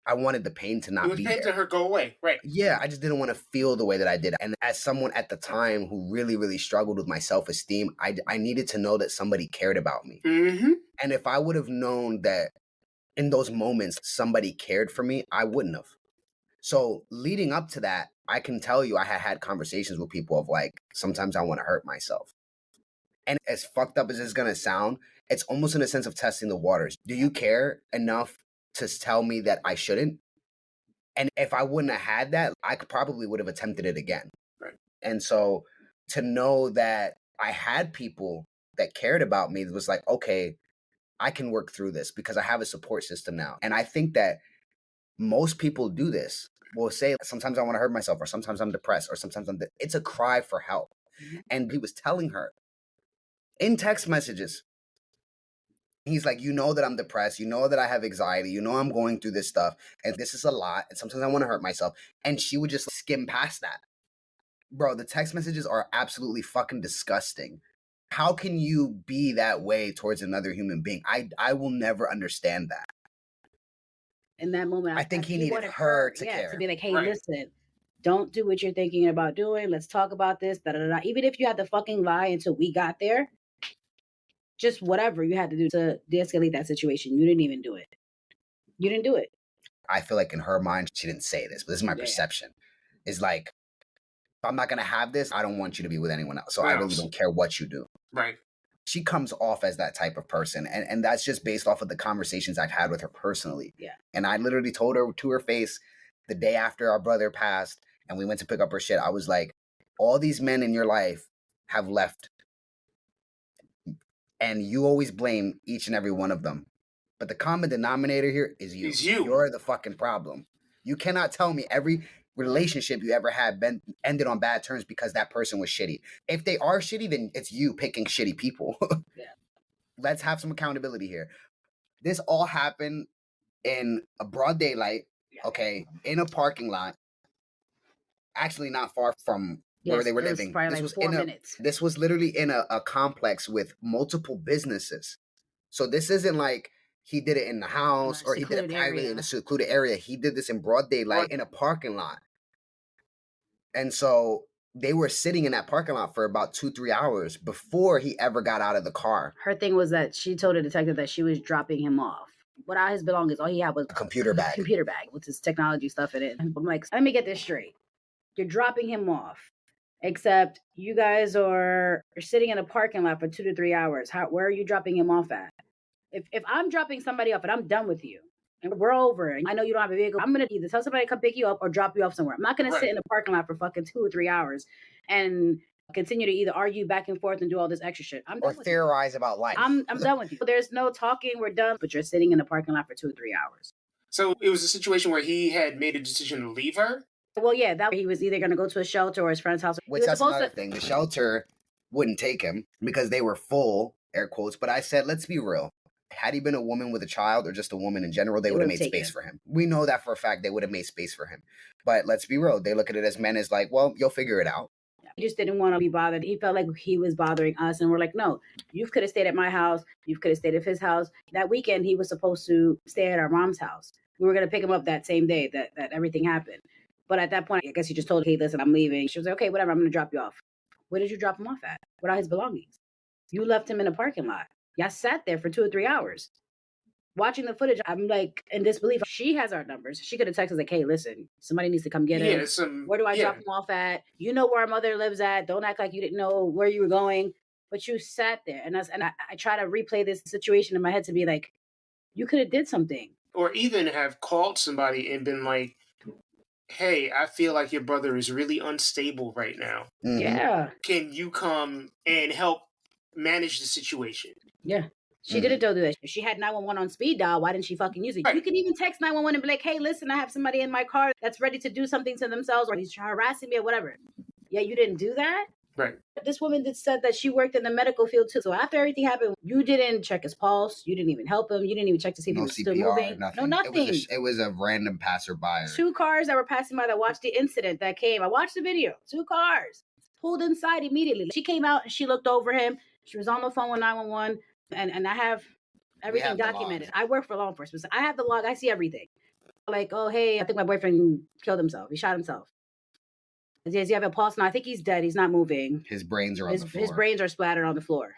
I wanted the pain to not be there. To her go away, right? Yeah, I just didn't want to feel the way that I did. And as someone at the time who really, really struggled with my self-esteem, I needed to know that somebody cared about me. Mm-hmm. And if I would have known that in those moments somebody cared for me, I wouldn't have. So leading up to that, I can tell you I had conversations with people of like, sometimes I want to hurt myself. And as fucked up as it's going to sound, it's almost in a sense of testing the waters. Do you care enough to tell me that I shouldn't? And if I wouldn't have had that, I probably would have attempted it again. Right. And so to know that I had people that cared about me was like, okay, I can work through this because I have a support system now. And I think that most people do this. Will say, sometimes I want to hurt myself, or sometimes I'm depressed, or sometimes it's a cry for help. Mhm. And he was telling her in text messages, he's like, you know that I'm depressed. You know that I have anxiety. You know I'm going through this stuff. And this is a lot. And sometimes I want to hurt myself. And she would just skim past that. Bro, the text messages are absolutely fucking disgusting. How can you be that way towards another human being? I will never understand that. In that moment, I think he needed wanted her to yeah, care. to be like, hey, Right. listen, don't do what you're thinking about doing. Let's talk about this. Da, da, da, da. Even if you had to fucking lie until we got there, just whatever you had to do to de-escalate that situation. You didn't even do it. You didn't do it. I feel like in her mind, she didn't say this, but this is my Yeah. perception. Is like, if I'm not going to have this, I don't want you to be with anyone else. So Right. I really don't care what you do. Right. She comes off as that type of person. And that's just based off of the conversations I've had with her personally. Yeah. And I literally told her to her face the day after our brother passed and we went to pick up her shit. I was like, all these men in your life have left. And you always blame each and every one of them. But the common denominator here is you. Is you. You're the fucking problem. You cannot tell me every relationship you ever had ended on bad terms because that person was shitty. If they are shitty, then it's you picking shitty people. Yeah. Let's have some accountability here. This all happened in a broad daylight, okay, in a parking lot. Actually, not far from where they were living. Probably like 4 minutes. This was literally in a complex with multiple businesses. So this isn't like he did it in the house or he did it privately in a secluded area. He did this in broad daylight in a parking lot. And so they were sitting in that parking lot for about 2-3 hours before he ever got out of the car. Her thing was that she told the detective that she was dropping him off. Without his belongings, all he had was A computer bag. With his technology stuff in it. I'm like, let me get this straight. You're dropping him off. Except you guys are sitting in a parking lot for 2 to 3 hours. Where are you dropping him off at? If I'm dropping somebody off and I'm done with you and we're over and I know you don't have a vehicle, I'm going to either tell somebody to come pick you up or drop you off somewhere. I'm not going to sit in a parking lot for fucking 2 or 3 hours and continue to either argue back and forth and do all this extra shit. I'm done or theorize about life. I'm done with you. There's no talking. We're done. But you're sitting in a parking lot for 2 or 3 hours. So it was a situation where he had made a decision to leave her? Well, yeah, that he was either going to go to a shelter or his friend's house. Which that's another thing. The shelter wouldn't take him because they were full, air quotes. But I said, let's be real. Had he been a woman with a child or just a woman in general, they would have made space for him. We know that for a fact. They would have made space for him. But let's be real. They look at it as men as like, well, you'll figure it out. He just didn't want to be bothered. He felt like he was bothering us. And we're like, no, you could have stayed at my house. You could have stayed at his house. That weekend, he was supposed to stay at our mom's house. We were going to pick him up that same day that everything happened. But at that point, I guess he just told her, hey, listen, I'm leaving. She was like, okay, whatever, I'm going to drop you off. Where did you drop him off at? Without his belongings? You left him in a parking lot. Y'all sat there for 2 or 3 hours. Watching the footage, I'm like in disbelief. She has our numbers. She could have texted us like, hey, listen, somebody needs to come get him. Where do I drop him off at? You know where our mother lives at. Don't act like you didn't know where you were going. But you sat there. And I try to replay this situation in my head to be like, you could have did something. Or even have called somebody and been like, hey, I feel like your brother is really unstable right now. Mm-hmm. Yeah. Can you come and help manage the situation? Yeah. She didn't do that. If she had 911 on speed dial, why didn't she fucking use it? Right. You can even text 911 and be like, hey, listen, I have somebody in my car that's ready to do something to themselves or he's harassing me or whatever. Yeah, you didn't do that? Right. This woman said that she worked in the medical field too. So after everything happened, you didn't check his pulse. You didn't even help him. You didn't even check to see if he was CPR, still moving. Nothing. No, nothing. It was a random passerby. 2 cars that were passing by that watched the incident that came. I watched the video. 2 cars pulled inside immediately. She came out and she looked over him. She was on the phone with 911. And I have everything documented. I work for law enforcement. So I have the log. I see everything. Like, oh, hey, I think my boyfriend killed himself. He shot himself. Does he have a pulse? No, I think he's dead. He's not moving. His brains are on the floor. His brains are splattered on the floor.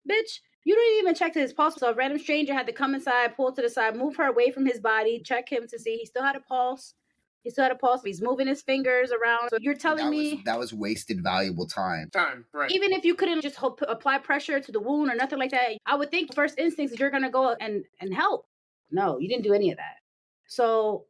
Bitch, you didn't even check to his pulse. So a random stranger had to come inside, pull to the side, move her away from his body, check him to see he still had a pulse. He still had a pulse. He's moving his fingers around. So you're telling me that was wasted valuable time. Right. Even if you couldn't just apply pressure to the wound or nothing like that, I would think first instincts that you're going to go and help. No, you didn't do any of that. So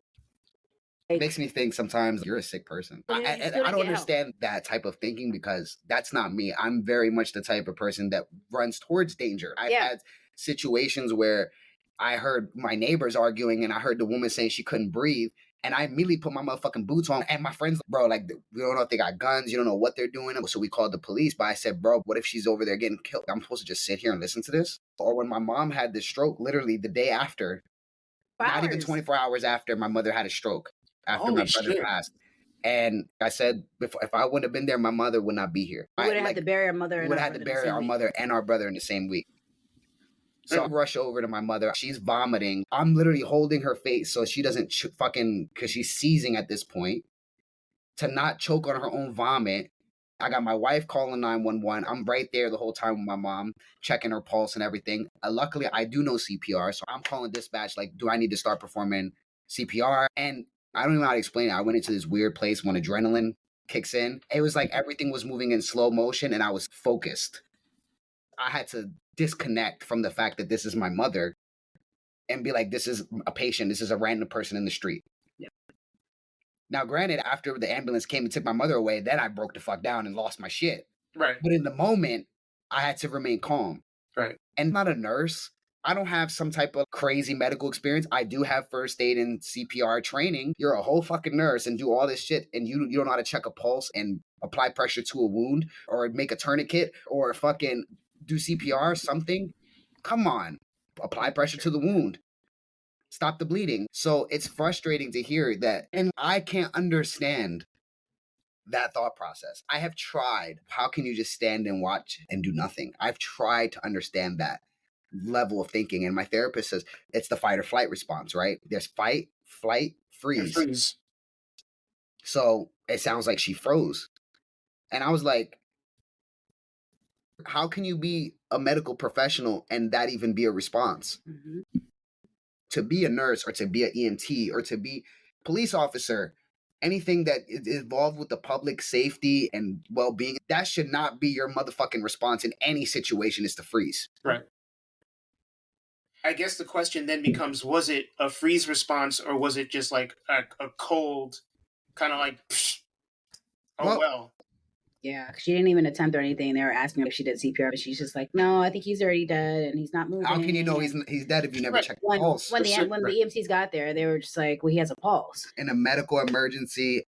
it makes me think sometimes you're a sick person. I don't understand that type of thinking because that's not me. I'm very much the type of person that runs towards danger. I've had situations where I heard my neighbors arguing and I heard the woman saying she couldn't breathe. And I immediately put my motherfucking boots on. And my friends, bro, like, we don't know if they got guns. You don't know what they're doing. So we called the police. But I said, bro, what if she's over there getting killed? I'm supposed to just sit here and listen to this? Or when my mom had this stroke, literally the day after, not even 24 hours after, my mother had a stroke after my brother passed. And I said, if I wouldn't have been there, my mother would not be here. We would have had to bury our mother. We would have had to bury our mother and our brother in the same week. So I rush over to my mother. She's vomiting. I'm literally holding her face so she doesn't because she's seizing at this point, to not choke on her own vomit. I got my wife calling 911. I'm right there the whole time with my mom, checking her pulse and everything. Luckily, I do know CPR, so I'm calling dispatch like, do I need to start performing CPR? And I don't even know how to explain it. I went into this weird place when adrenaline kicks in. It was like everything was moving in slow motion and I was focused. I had to disconnect from the fact that this is my mother and be like, this is a patient. This is a random person in the street. Yep. Now, granted, after the ambulance came and took my mother away, then I broke the fuck down and lost my shit. Right. But in the moment, I had to remain calm. Right. And I'm not a nurse. I don't have some type of crazy medical experience. I do have first aid and CPR training. You're a whole fucking nurse and do all this shit and you don't know how to check a pulse and apply pressure to a wound or make a tourniquet or fucking do CPR, something. Come on. Apply pressure to the wound. Stop the bleeding. So it's frustrating to hear that. And I can't understand that thought process. I have tried. How can you just stand and watch and do nothing? I've tried to understand that level of thinking. And my therapist says it's the fight or flight response, right? There's fight, flight, freeze. So it sounds like she froze. And I was like, how can you be a medical professional and that even be a response? Mm-hmm. To be a nurse or to be an EMT or to be a police officer, anything that is involved with the public safety and well-being, that should not be your motherfucking response in any situation, is to freeze. Right. I guess the question then becomes, was it a freeze response or was it just like a cold, kind of like, psh, well. Yeah, she didn't even attempt or anything. They were asking her if she did CPR, but she's just like, no, I think he's already dead and he's not moving. How can you know he's dead if you never check the pulse? When the EMTs got there, they were just like, well, he has a pulse. In a medical emergency,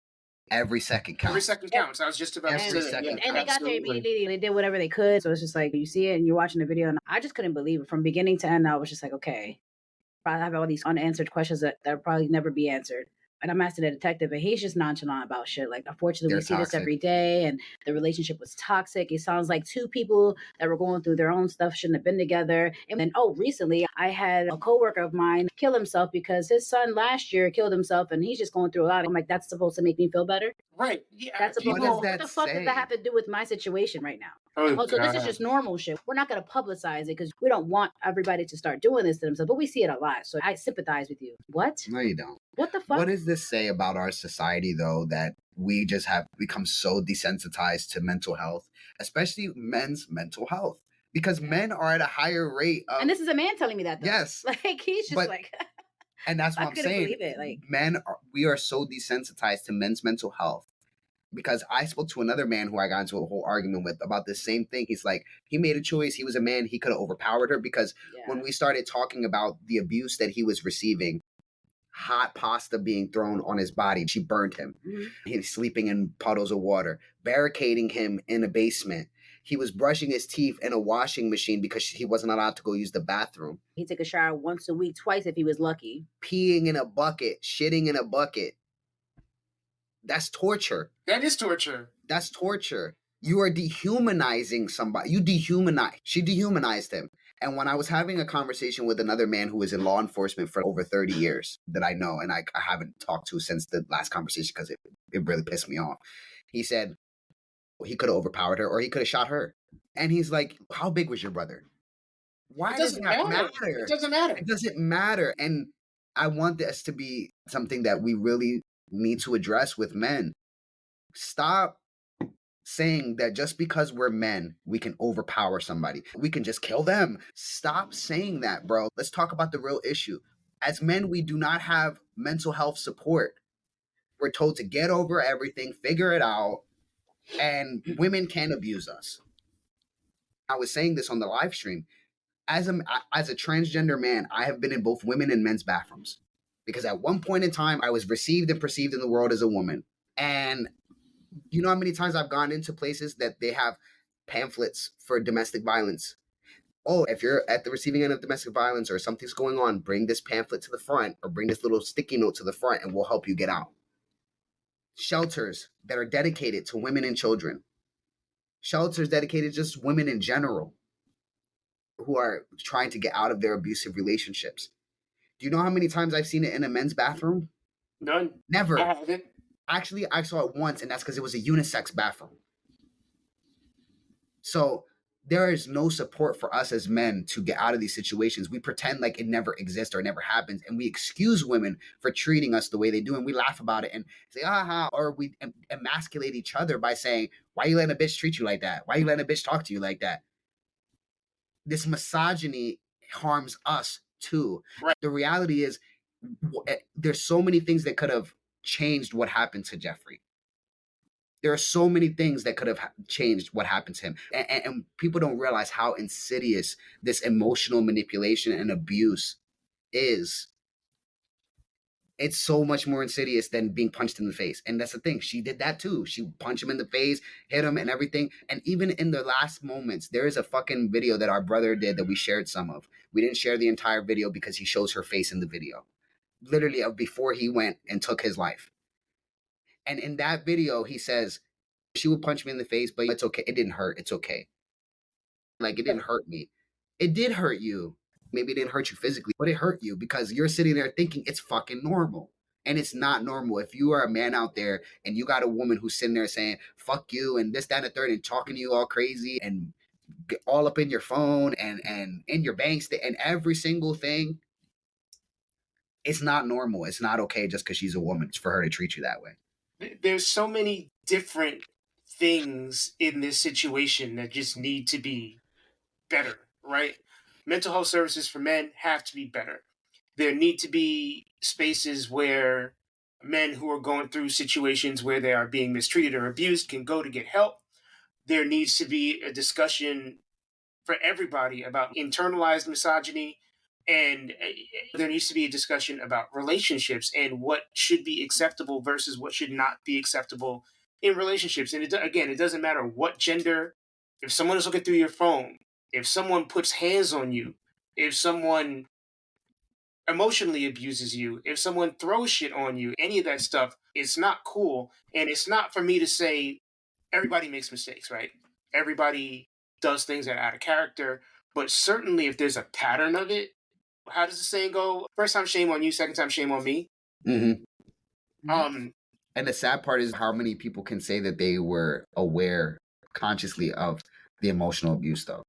every second counts. Every second counts. I was just about to say that. And they got there immediately. They did whatever they could. So it's just like, you see it and you're watching the video. And I just couldn't believe it. From beginning to end, I was just like, okay, I have all these unanswered questions that will probably never be answered. And I'm asking the detective, and he's just nonchalant about shit. Like, unfortunately, we see this every day, and the relationship was toxic. It sounds like two people that were going through their own stuff shouldn't have been together. And then, recently, I had a coworker of mine kill himself because his son last year killed himself, and he's just going through a lot. I'm like, that's supposed to make me feel better? Right. Yeah. That's supposed to, what the fuck does that have to do with my situation right now? So this is just normal shit. We're not going to publicize it because we don't want everybody to start doing this to themselves, but we see it a lot. So I sympathize with you. What? No, you don't. What the fuck? What does this say about our society, though, that we just have become so desensitized to mental health, especially men's mental health? Because men are at a higher rate of... And this is a man telling me that, though. Yes. Like, he's just like... And that's what I'm saying. Believe it. Like, we are so desensitized to men's mental health. Because I spoke to another man who I got into a whole argument with about the same thing. He's like, he made a choice. He was a man. He could have overpowered her because when we started talking about the abuse that he was receiving, hot pasta being thrown on his body, she burned him. Mm-hmm. He was sleeping in puddles of water, barricading him in a basement. He was brushing his teeth in a washing machine because he wasn't allowed to go use the bathroom. He took a shower once a week, twice if he was lucky. Peeing in a bucket, shitting in a bucket. That's torture. That is torture. That's torture. You are dehumanizing somebody. She dehumanized him. And when I was having a conversation with another man who was in law enforcement for over 30 years that I know, and I haven't talked to since the last conversation because it really pissed me off. He said he could have overpowered her or he could have shot her. And he's like, how big was your brother? Why does that matter? It doesn't matter. It doesn't matter. And I want this to be something that we really need to address with men. Stop saying that just because we're men, we can overpower somebody. We can just kill them. Stop saying that, bro. Let's talk about the real issue. As men, we do not have mental health support. We're told to get over everything, figure it out, and women can abuse us. I was saying this on the live stream. As a transgender man, I have been in both women and men's bathrooms because at one point in time, I was received and perceived in the world as a woman. And you know how many times I've gone into places that they have pamphlets for domestic violence? Oh, if you're at the receiving end of domestic violence or something's going on, bring this pamphlet to the front or bring this little sticky note to the front and we'll help you get out. Shelters that are dedicated to women and children. Shelters dedicated to just women in general who are trying to get out of their abusive relationships. Do you know how many times I've seen it in a men's bathroom? None. Never. I haven't. Actually, I saw it once, and that's because it was a unisex bathroom. So there is no support for us as men to get out of these situations. We pretend like it never exists or it never happens, and we excuse women for treating us the way they do, and we laugh about it and say, aha, or we emasculate each other by saying, why you letting a bitch treat you like that? Why you letting a bitch talk to you like that? This misogyny harms us too. Right. The reality is there's so many things that could have changed what happened to Jeffrey. There are so many things that could have changed what happened to him. And people don't realize how insidious this emotional manipulation and abuse is. It's so much more insidious than being punched in the face. And that's the thing. She did that too. She punched him in the face, hit him and everything. And even in the last moments, there is a fucking video that our brother did that we shared some of. We didn't share the entire video because he shows her face in the video. Literally before he went and took his life. And in that video, he says, she would punch me in the face, but it's okay. It didn't hurt. It's okay. Like, it didn't hurt me. It did hurt you. Maybe it didn't hurt you physically, but it hurt you because you're sitting there thinking it's fucking normal. And it's not normal. If you are a man out there and you got a woman who's sitting there saying, fuck you, and this, that, and the third, and talking to you all crazy and get all up in your phone and in your bank and every single thing, it's not normal. It's not okay just because she's a woman. It's for her to treat you that way. There's so many different things in this situation that just need to be better, right? Mental health services for men have to be better. There need to be spaces where men who are going through situations where they are being mistreated or abused can go to get help. There needs to be a discussion for everybody about internalized misogyny, and there needs to be a discussion about relationships and what should be acceptable versus what should not be acceptable in relationships. And again, it doesn't matter what gender. If someone is looking through your phone, if someone puts hands on you, if someone emotionally abuses you, if someone throws shit on you, any of that stuff, it's not cool. And it's not for me to say everybody makes mistakes, right? Everybody does things that are out of character. But certainly if there's a pattern of it, how does the saying go? First time shame on you, second time shame on me. Mm-hmm. And the sad part is how many people can say that they were aware consciously of the emotional abuse, though.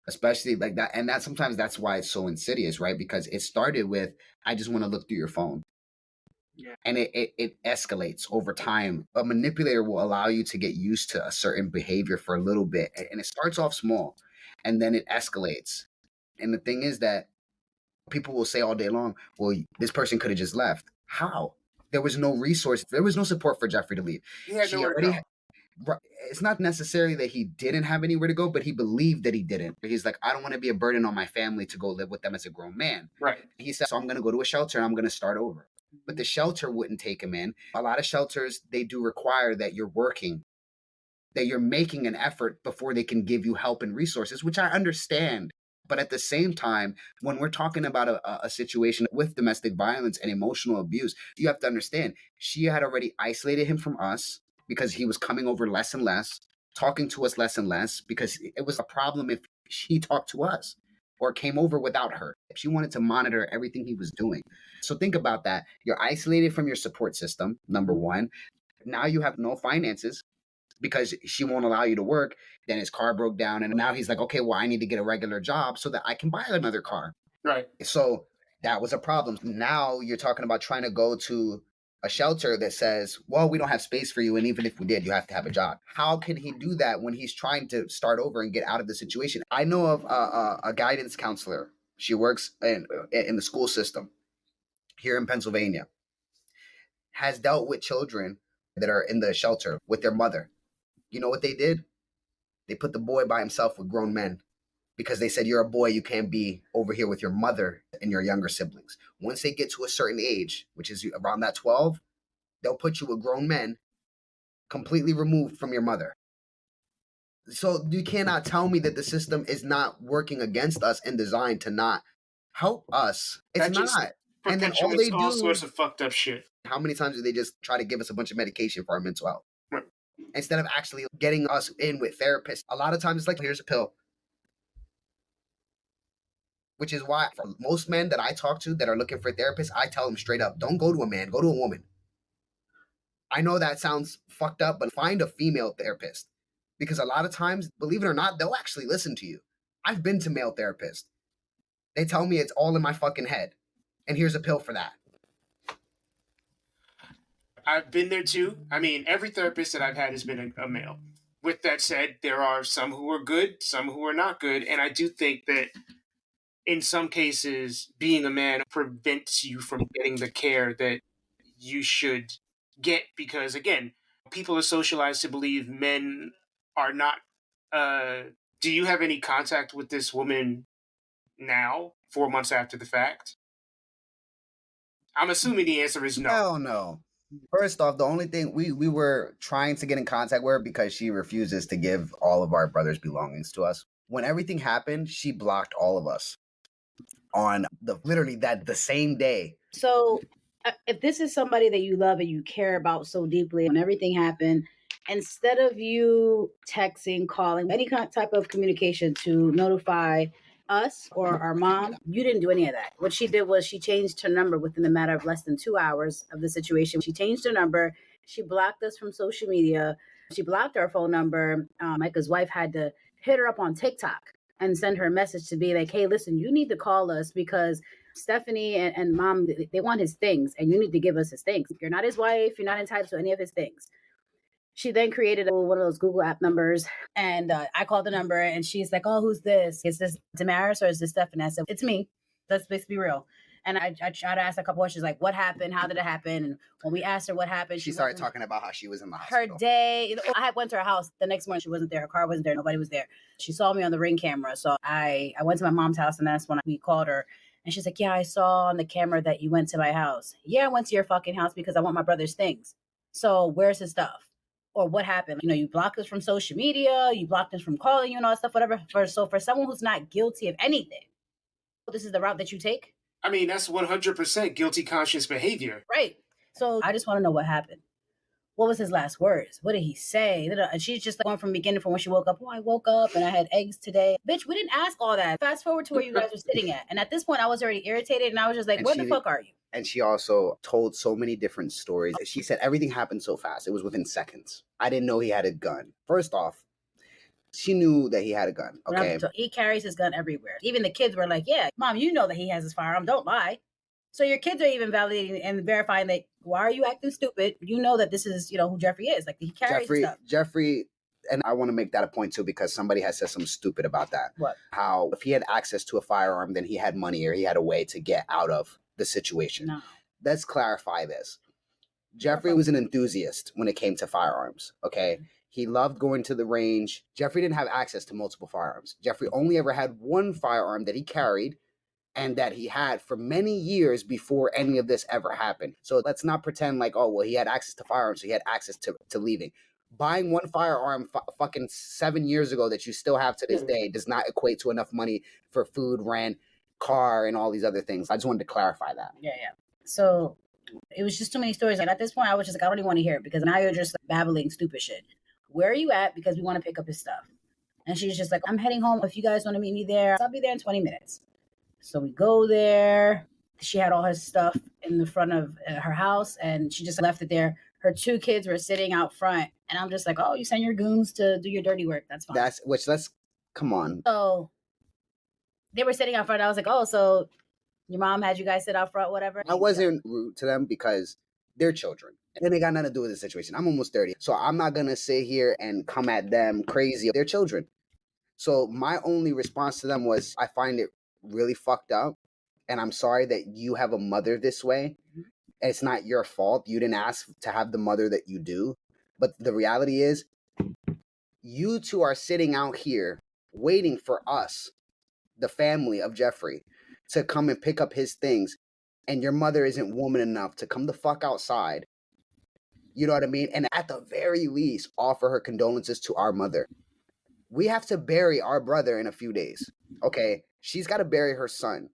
Especially like that. And that sometimes that's why it's so insidious, right? Because it started with, I just want to look through your phone. Yeah. And it escalates over time. A manipulator will allow you to get used to a certain behavior for a little bit. And it starts off small and then it escalates. And the thing is that people will say all day long, well, this person could have just left. How? There was no resource. There was no support for Jeffrey to leave. He had nowhere to go. It's not necessarily that he didn't have anywhere to go, but he believed that he didn't. He's like, I don't want to be a burden on my family to go live with them as a grown man. Right. He said, so I'm going to go to a shelter and I'm going to start over. But the shelter wouldn't take him in. A lot of shelters, they do require that you're working, that you're making an effort before they can give you help and resources, which I understand. But at the same time, when we're talking about a situation with domestic violence and emotional abuse, you have to understand, she had already isolated him from us because he was coming over less and less, talking to us less and less, because it was a problem if she talked to us or came over without her. She wanted to monitor everything he was doing. So think about that. You're isolated from your support system, number one. Now you have no finances because she won't allow you to work. Then his car broke down. And now he's like, okay, well, I need to get a regular job so that I can buy another car. Right. So that was a problem. Now you're talking about trying to go to a shelter that says, well, we don't have space for you, and even if we did, you have to have a job. How can he do that when he's trying to start over and get out of the situation? I know of a guidance counselor. She works in the school system here in Pennsylvania, has dealt with children that are in the shelter with their mother. You know what they did? They put the boy by himself with grown men because they said, you're a boy, you can't be over here with your mother and your younger siblings. Once they get to a certain age, which is around that 12, they'll put you with grown men completely removed from your mother. So you cannot tell me that the system is not working against us and designed to not help us. It's not. And then all they do, sorts of fucked up shit. How many times do they just try to give us a bunch of medication for our mental health? Right. Instead of actually getting us in with therapists. A lot of times it's like, here's a pill. Which is why for most men that I talk to that are looking for therapists, I tell them straight up, don't go to a man, go to a woman. I know that sounds fucked up, but find a female therapist. Because a lot of times, believe it or not, they'll actually listen to you. I've been to male therapists. They tell me it's all in my fucking head. And here's a pill for that. I've been there too. I mean, every therapist that I've had has been a male. With that said, there are some who are good, some who are not good. And I do think that in some cases, being a man prevents you from getting the care that you should get because, again, people are socialized to believe men are not. Do you have any contact with this woman now, 4 months after the fact? I'm assuming the answer is no. Hell no. First off, the only thing we were trying to get in contact with her because she refuses to give all of our brother's belongings to us. When everything happened, she blocked all of us on the same day. So if this is somebody that you love and you care about so deeply and everything happened, instead of you texting, calling, any kind of type of communication to notify us or our mom, you didn't do any of that. What she did was she changed her number within a matter of less than 2 hours of the situation. She changed her number. She blocked us from social media. She blocked our phone number. Micah's wife had to hit her up on TikTok and send her a message to be like, hey, listen, you need to call us because Stephanie and mom, they want his things and you need to give us his things. You're not his wife. You're not entitled to any of his things. She then created one of those Google app numbers and I called the number and she's like, oh, who's this? Is this Damaris or is this Stephanie? I said, it's me. Let's be real. And I tried to ask a couple questions like, what happened? How did it happen? And when we asked her what happened, she started talking about how she was in the hospital. Her day, I went to her house the next morning. She wasn't there. Her car wasn't there. Nobody was there. She saw me on the Ring camera. So I went to my mom's house and that's when we called her. And she's like, yeah, I saw on the camera that you went to my house. Yeah, I went to your fucking house because I want my brother's things. So where's his stuff? Or what happened? You know, you blocked us from social media. You blocked us from calling you and all that stuff, whatever. So for someone who's not guilty of anything, this is the route that you take? I mean, that's 100% guilty conscious behavior. Right. So I just want to know what happened. What was his last words? What did he say? And she's just going from beginning from when she woke up. Oh, I woke up and I had eggs today. Bitch, we didn't ask all that. Fast forward to where you guys were sitting at. And at this point, I was already irritated and I was just like, where the fuck are you? And she also told so many different stories. She said everything happened so fast. It was within seconds. I didn't know he had a gun. First off, she knew that he had a gun. Okay. So he carries his gun everywhere. Even the kids were like, yeah, mom, you know that he has his firearm. Don't lie. So your kids are even validating and verifying that, why are you acting stupid? You know that this is, who Jeffrey is. Like he carries stuff. Jeffrey, and I want to make that a point too, because somebody has said something stupid about that. What? How if he had access to a firearm, then he had money or he had a way to get out of the situation. No. Let's clarify this. Jeffrey was an enthusiast when it came to firearms, okay? Mm-hmm. He loved going to the range. Jeffrey didn't have access to multiple firearms. Jeffrey only ever had one firearm that he carried and that he had for many years before any of this ever happened. So let's not pretend like, oh, well, he had access to firearms, so he had access to leaving. Buying one firearm fucking 7 years ago that you still have to this day does not equate to enough money for food, rent, car, and all these other things. I just wanted to clarify that. Yeah. So it was just too many stories. And at this point, I was just like, I don't even want to hear it because now you're just like babbling stupid shit. Where are you at? Because we want to pick up his stuff. And she's just like, I'm heading home. If you guys want to meet me there, I'll be there in 20 minutes. So we go there. She had all her stuff in the front of her house and she just left it there. Her two kids were sitting out front. And I'm just like, oh, you send your goons to do your dirty work. That's fine. Come on. So they were sitting out front. I was like, oh, so your mom had you guys sit out front, whatever. I wasn't rude to them because They're children. And they got nothing to do with the situation. I'm almost 30. So I'm not going to sit here and come at them crazy. They're children. So my only response to them was, I find it really fucked up. And I'm sorry that you have a mother this way. It's not your fault. You didn't ask to have the mother that you do. But the reality is, you two are sitting out here waiting for us, the family of Jeffrey, to come and pick up his things. And your mother isn't woman enough to come the fuck outside. You know what I mean? And at the very least, offer her condolences to our mother. We have to bury our brother in a few days. Okay? She's got to bury her son.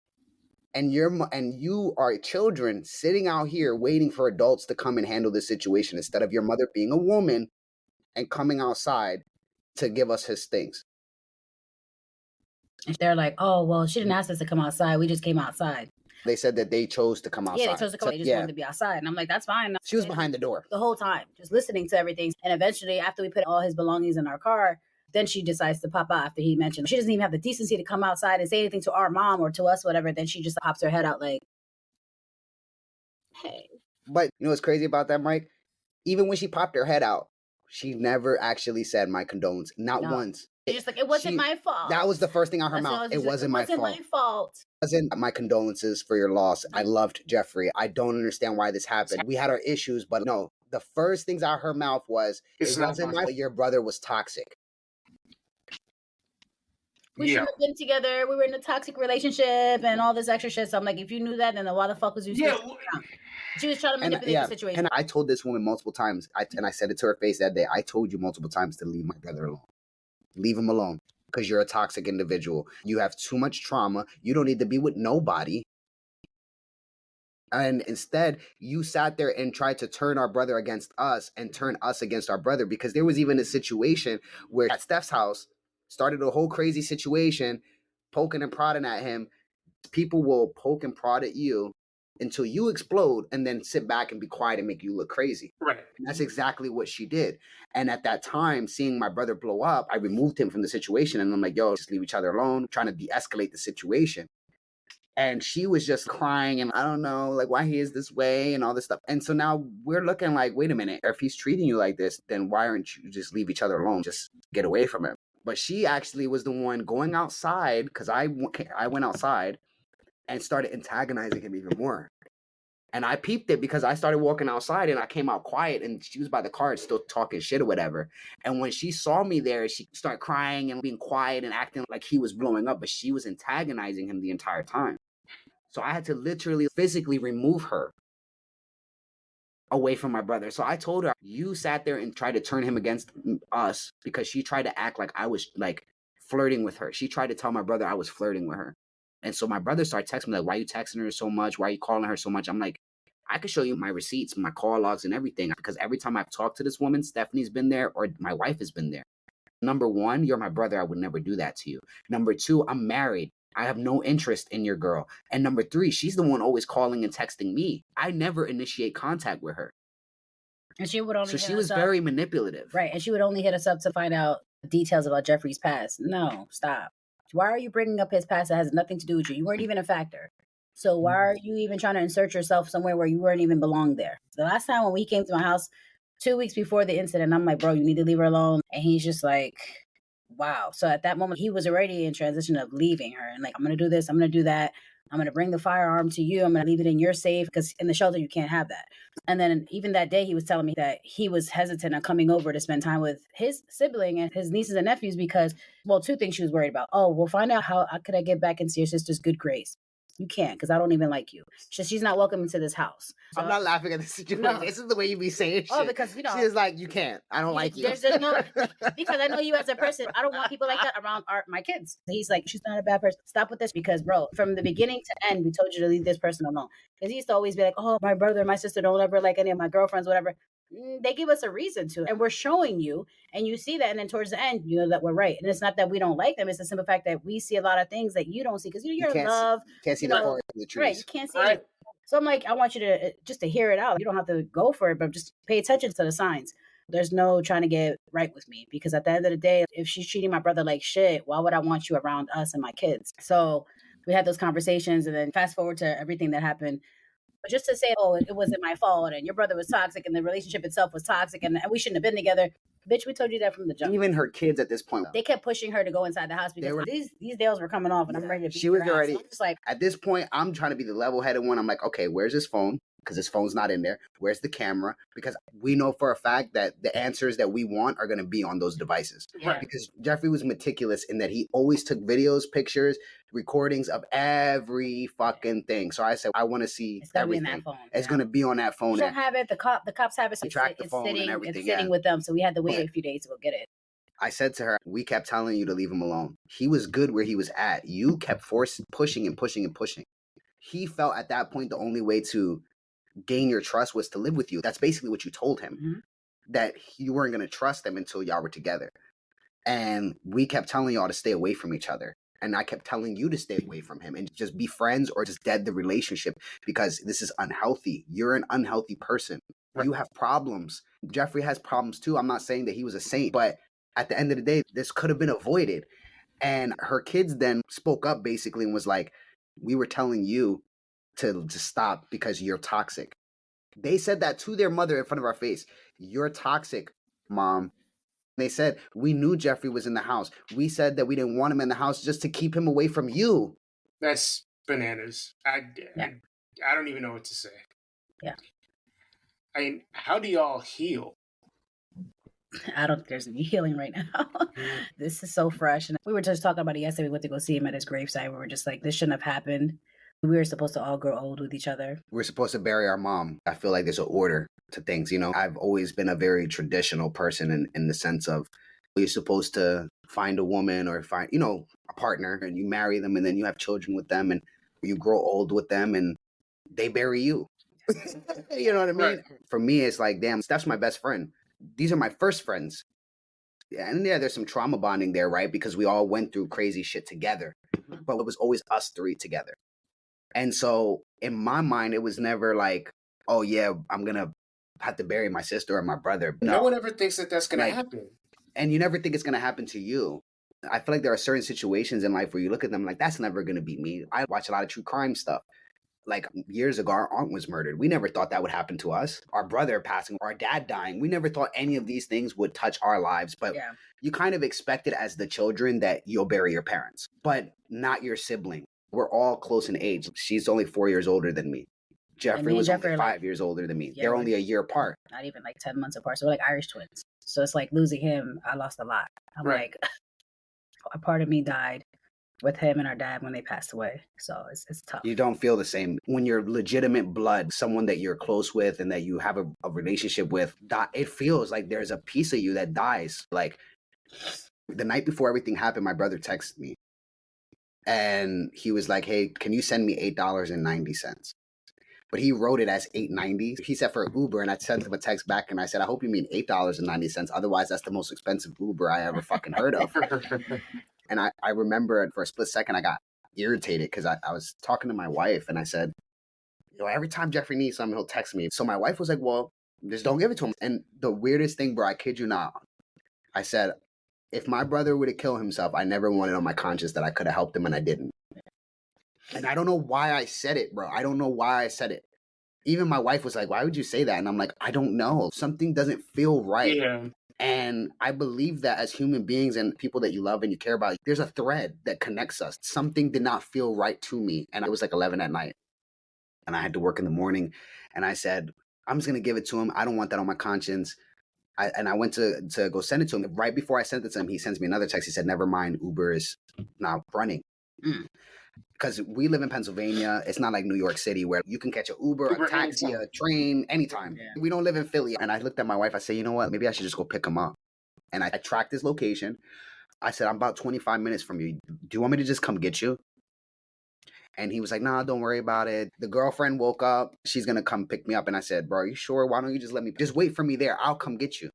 And you are children sitting out here waiting for adults to come and handle this situation instead of your mother being a woman and coming outside to give us his things. And they're like, oh, well, she didn't ask us to come outside. We just came outside. They said that they chose to come outside. Yeah, they chose to come. They just wanted to be outside. And I'm like, that's fine. She was behind the door the whole time, just listening to everything. And eventually, after we put all his belongings in our car, then she decides to pop out after he mentioned she doesn't even have the decency to come outside and say anything to our mom or to us, whatever. Then she just pops her head out like, hey. But you know what's crazy about that, Mike? Even when she popped her head out, she never actually said my condolences. Not once. She's just like, it wasn't my fault. That was the first thing out her mouth. It wasn't my fault. It wasn't my condolences for your loss. I loved Jeffrey. I don't understand why this happened. We had our issues, but no. The first things out her mouth was, it wasn't my fault. Your brother was toxic. We should have been together. We were in a toxic relationship and all this extra shit. So I'm like, if you knew that, then why the fuck was you still around? She was trying to manipulate the situation. And I told this woman multiple times, and I said it to her face that day, I told you multiple times to leave my brother alone. Leave him alone, because you're a toxic individual. You have too much trauma. You don't need to be with nobody. And instead, you sat there and tried to turn our brother against us and turn us against our brother, because there was even a situation where at Steph's house, started a whole crazy situation, poking and prodding at him. People will poke and prod at you until you explode and then sit back and be quiet and make you look crazy. Right. And that's exactly what she did. And at that time, seeing my brother blow up, I removed him from the situation. And I'm like, yo, just leave each other alone, trying to de-escalate the situation. And she was just crying and I don't know, like, why he is this way and all this stuff. And so now we're looking like, wait a minute, if he's treating you like this, then why aren't you just leave each other alone? Just get away from him. But she actually was the one going outside, because I went outside and started antagonizing him even more. And I peeped it because I started walking outside and I came out quiet and she was by the car still talking shit or whatever. And when she saw me there, she started crying and being quiet and acting like he was blowing up, but she was antagonizing him the entire time. So I had to literally physically remove her away from my brother. So I told her, you sat there and tried to turn him against us because she tried to act like I was like flirting with her. She tried to tell my brother I was flirting with her. And so my brother started texting me like, why are you texting her so much? Why are you calling her so much? I'm like, I could show you my receipts, my call logs and everything, because every time I've talked to this woman, Stephanie's been there or my wife has been there. Number one, you're my brother. I would never do that to you. Number two, I'm married. I have no interest in your girl. And number three, she's the one always calling and texting me. I never initiate contact with her. And she would only So she was very manipulative. Right. And she would only hit us up to find out details about Jeffrey's past. No, stop. Why are you bringing up his past that has nothing to do with you? You weren't even a factor. So why are you even trying to insert yourself somewhere where you weren't even belong there? The last time when he came to my house 2 weeks before the incident, I'm like, bro, you need to leave her alone. And he's just like, wow. So at that moment, he was already in transition of leaving her. And like, I'm going to do this. I'm going to do that. I'm going to bring the firearm to you. I'm going to leave it in your safe because in the shelter, you can't have that. And then even that day, he was telling me that he was hesitant on coming over to spend time with his sibling and his nieces and nephews because, well, two things she was worried about. Oh, we'll find out how could I get back into your sister's good grace. You can't, because I don't even like you. She's not welcome into this house. So, I'm not laughing at this situation. No. This is the way you be saying shit. Oh, because, you know. She's like, you can't. I don't like you. There's no, because I know you as a person. I don't want people like that around my kids. He's like, she's not a bad person. Stop with this because, bro, from the beginning to end, we told you to leave this person alone. Because he used to always be like, oh, my brother and my sister don't ever like any of my girlfriends, whatever. They give us a reason to. And we're showing you, and you see that. And then towards the end, you know that we're right. And it's not that we don't like them. It's the simple fact that we see a lot of things that you don't see because you're in love. Can't see the forest in the trees. Right. You can't see it. So I'm like, I want you to just to hear it out. You don't have to go for it, but just pay attention to the signs. There's no trying to get right with me because at the end of the day, if she's treating my brother like shit, why would I want you around us and my kids? So we had those conversations and then fast forward to everything that happened But just to say, oh, it wasn't my fault and your brother was toxic and the relationship itself was toxic and we shouldn't have been together. Bitch, we told you that from the jump. Even her kids at this point, they kept pushing her to go inside the house because these nails were coming off and I'm ready to beat she was her already ass. So I'm just like, at this point, I'm trying to be the level-headed one. I'm like, okay, where's his phone? Because his phone's not in there. Where's the camera? Because we know for a fact that the answers that we want are going to be on those devices. Right. Because Jeffrey was meticulous in that he always took videos, pictures, recordings of every fucking thing. So I said, I want to see it's gonna everything. be in that phone. It's going to be on that phone. You don't have it. The cops have it. So track the phone sitting, and everything. It's sitting with them. So we had to wait a few days to go get it. I said to her, we kept telling you to leave him alone. He was good where he was at. You kept pushing and pushing and pushing. He felt at that point the only way to gain your trust was to live with you. That's basically what you told him. Mm-hmm. That you weren't going to trust him until y'all were together. And we kept telling y'all to stay away from each other. And I kept telling you to stay away from him and just be friends or just dead the relationship because this is unhealthy. You're an unhealthy person. Right. You have problems. Jeffrey has problems too. I'm not saying that he was a saint, but at the end of the day, this could have been avoided. And her kids then spoke up basically and was like, we were telling you to stop because you're toxic. They said that to their mother in front of our face. You're toxic, Mom. They said, we knew Jeffrey was in the house. We said that we didn't want him in the house just to keep him away from you. That's bananas. I don't even know what to say. Yeah. I mean, how do y'all heal? I don't think there's any healing right now. This is so fresh. And we were just talking about it yesterday. We went to go see him at his gravesite. We were just like, this shouldn't have happened. We were supposed to all grow old with each other. We're supposed to bury our mom. I feel like there's an order to things. You know, I've always been a very traditional person in the sense of you're supposed to find a woman or find, you know, a partner and you marry them and then you have children with them and you grow old with them and they bury you. You know what I mean? Right. For me, it's like, damn, Steph's my best friend. These are my first friends. And yeah, there's some trauma bonding there, right? Because we all went through crazy shit together. But it was always us three together. And so in my mind, it was never like, oh, yeah, I'm going to have to bury my sister or my brother. No one ever thinks that that's going to happen. And you never think it's going to happen to you. I feel like there are certain situations in life where you look at them like, that's never going to be me. I watch a lot of true crime stuff. Like years ago, our aunt was murdered. We never thought that would happen to us. Our brother passing, our dad dying. We never thought any of these things would touch our lives. But you kind of expect it as the children that you'll bury your parents, but not your sibling. We're all close in age. She's only 4 years older than me. Jeffrey was only 5 years older than me. They're only a year apart. Not even like 10 months apart. So we're like Irish twins. So it's like losing him, I lost a lot. I'm like, a part of me died with him and our dad when they passed away. So it's tough. You don't feel the same. When you're legitimate blood, someone that you're close with and that you have a relationship with, it feels like there's a piece of you that dies. Like the night before everything happened, my brother texted me. And he was like, hey, can you send me $8.90? But he wrote it as $8.90. He said for Uber, and I sent him a text back, and I said, I hope you mean $8.90. Otherwise, that's the most expensive Uber I ever fucking heard of. And I remember for a split second, I got irritated because I was talking to my wife, and I said, you know, every time Jeffrey needs something, he'll text me. So my wife was like, well, just don't give it to him. And the weirdest thing, bro, I kid you not, I said, if my brother were to kill himself, I never wanted on my conscience that I could have helped him, and I didn't. And I don't know why I said it, bro. I don't know why I said it. Even my wife was like, why would you say that? And I'm like, I don't know. Something doesn't feel right. Yeah. And I believe that as human beings and people that you love and you care about, there's a thread that connects us. Something did not feel right to me. And it was like 11 at night. And I had to work in the morning. And I said, I'm just going to give it to him. I don't want that on my conscience. And I went to go send it to him. Right before I sent it to him, he sends me another text. He said, never mind, Uber is now running. Because we live in Pennsylvania. It's not like New York City where you can catch an Uber, a taxi, anytime. A train, anytime. Yeah. We don't live in Philly. And I looked at my wife. I said, you know what? Maybe I should just go pick him up. And I tracked his location. I said, I'm about 25 minutes from you. Do you want me to just come get you? And he was like, nah, don't worry about it. The girlfriend woke up. She's going to come pick me up. And I said, bro, are you sure? Why don't you just just wait for me there? I'll come get you.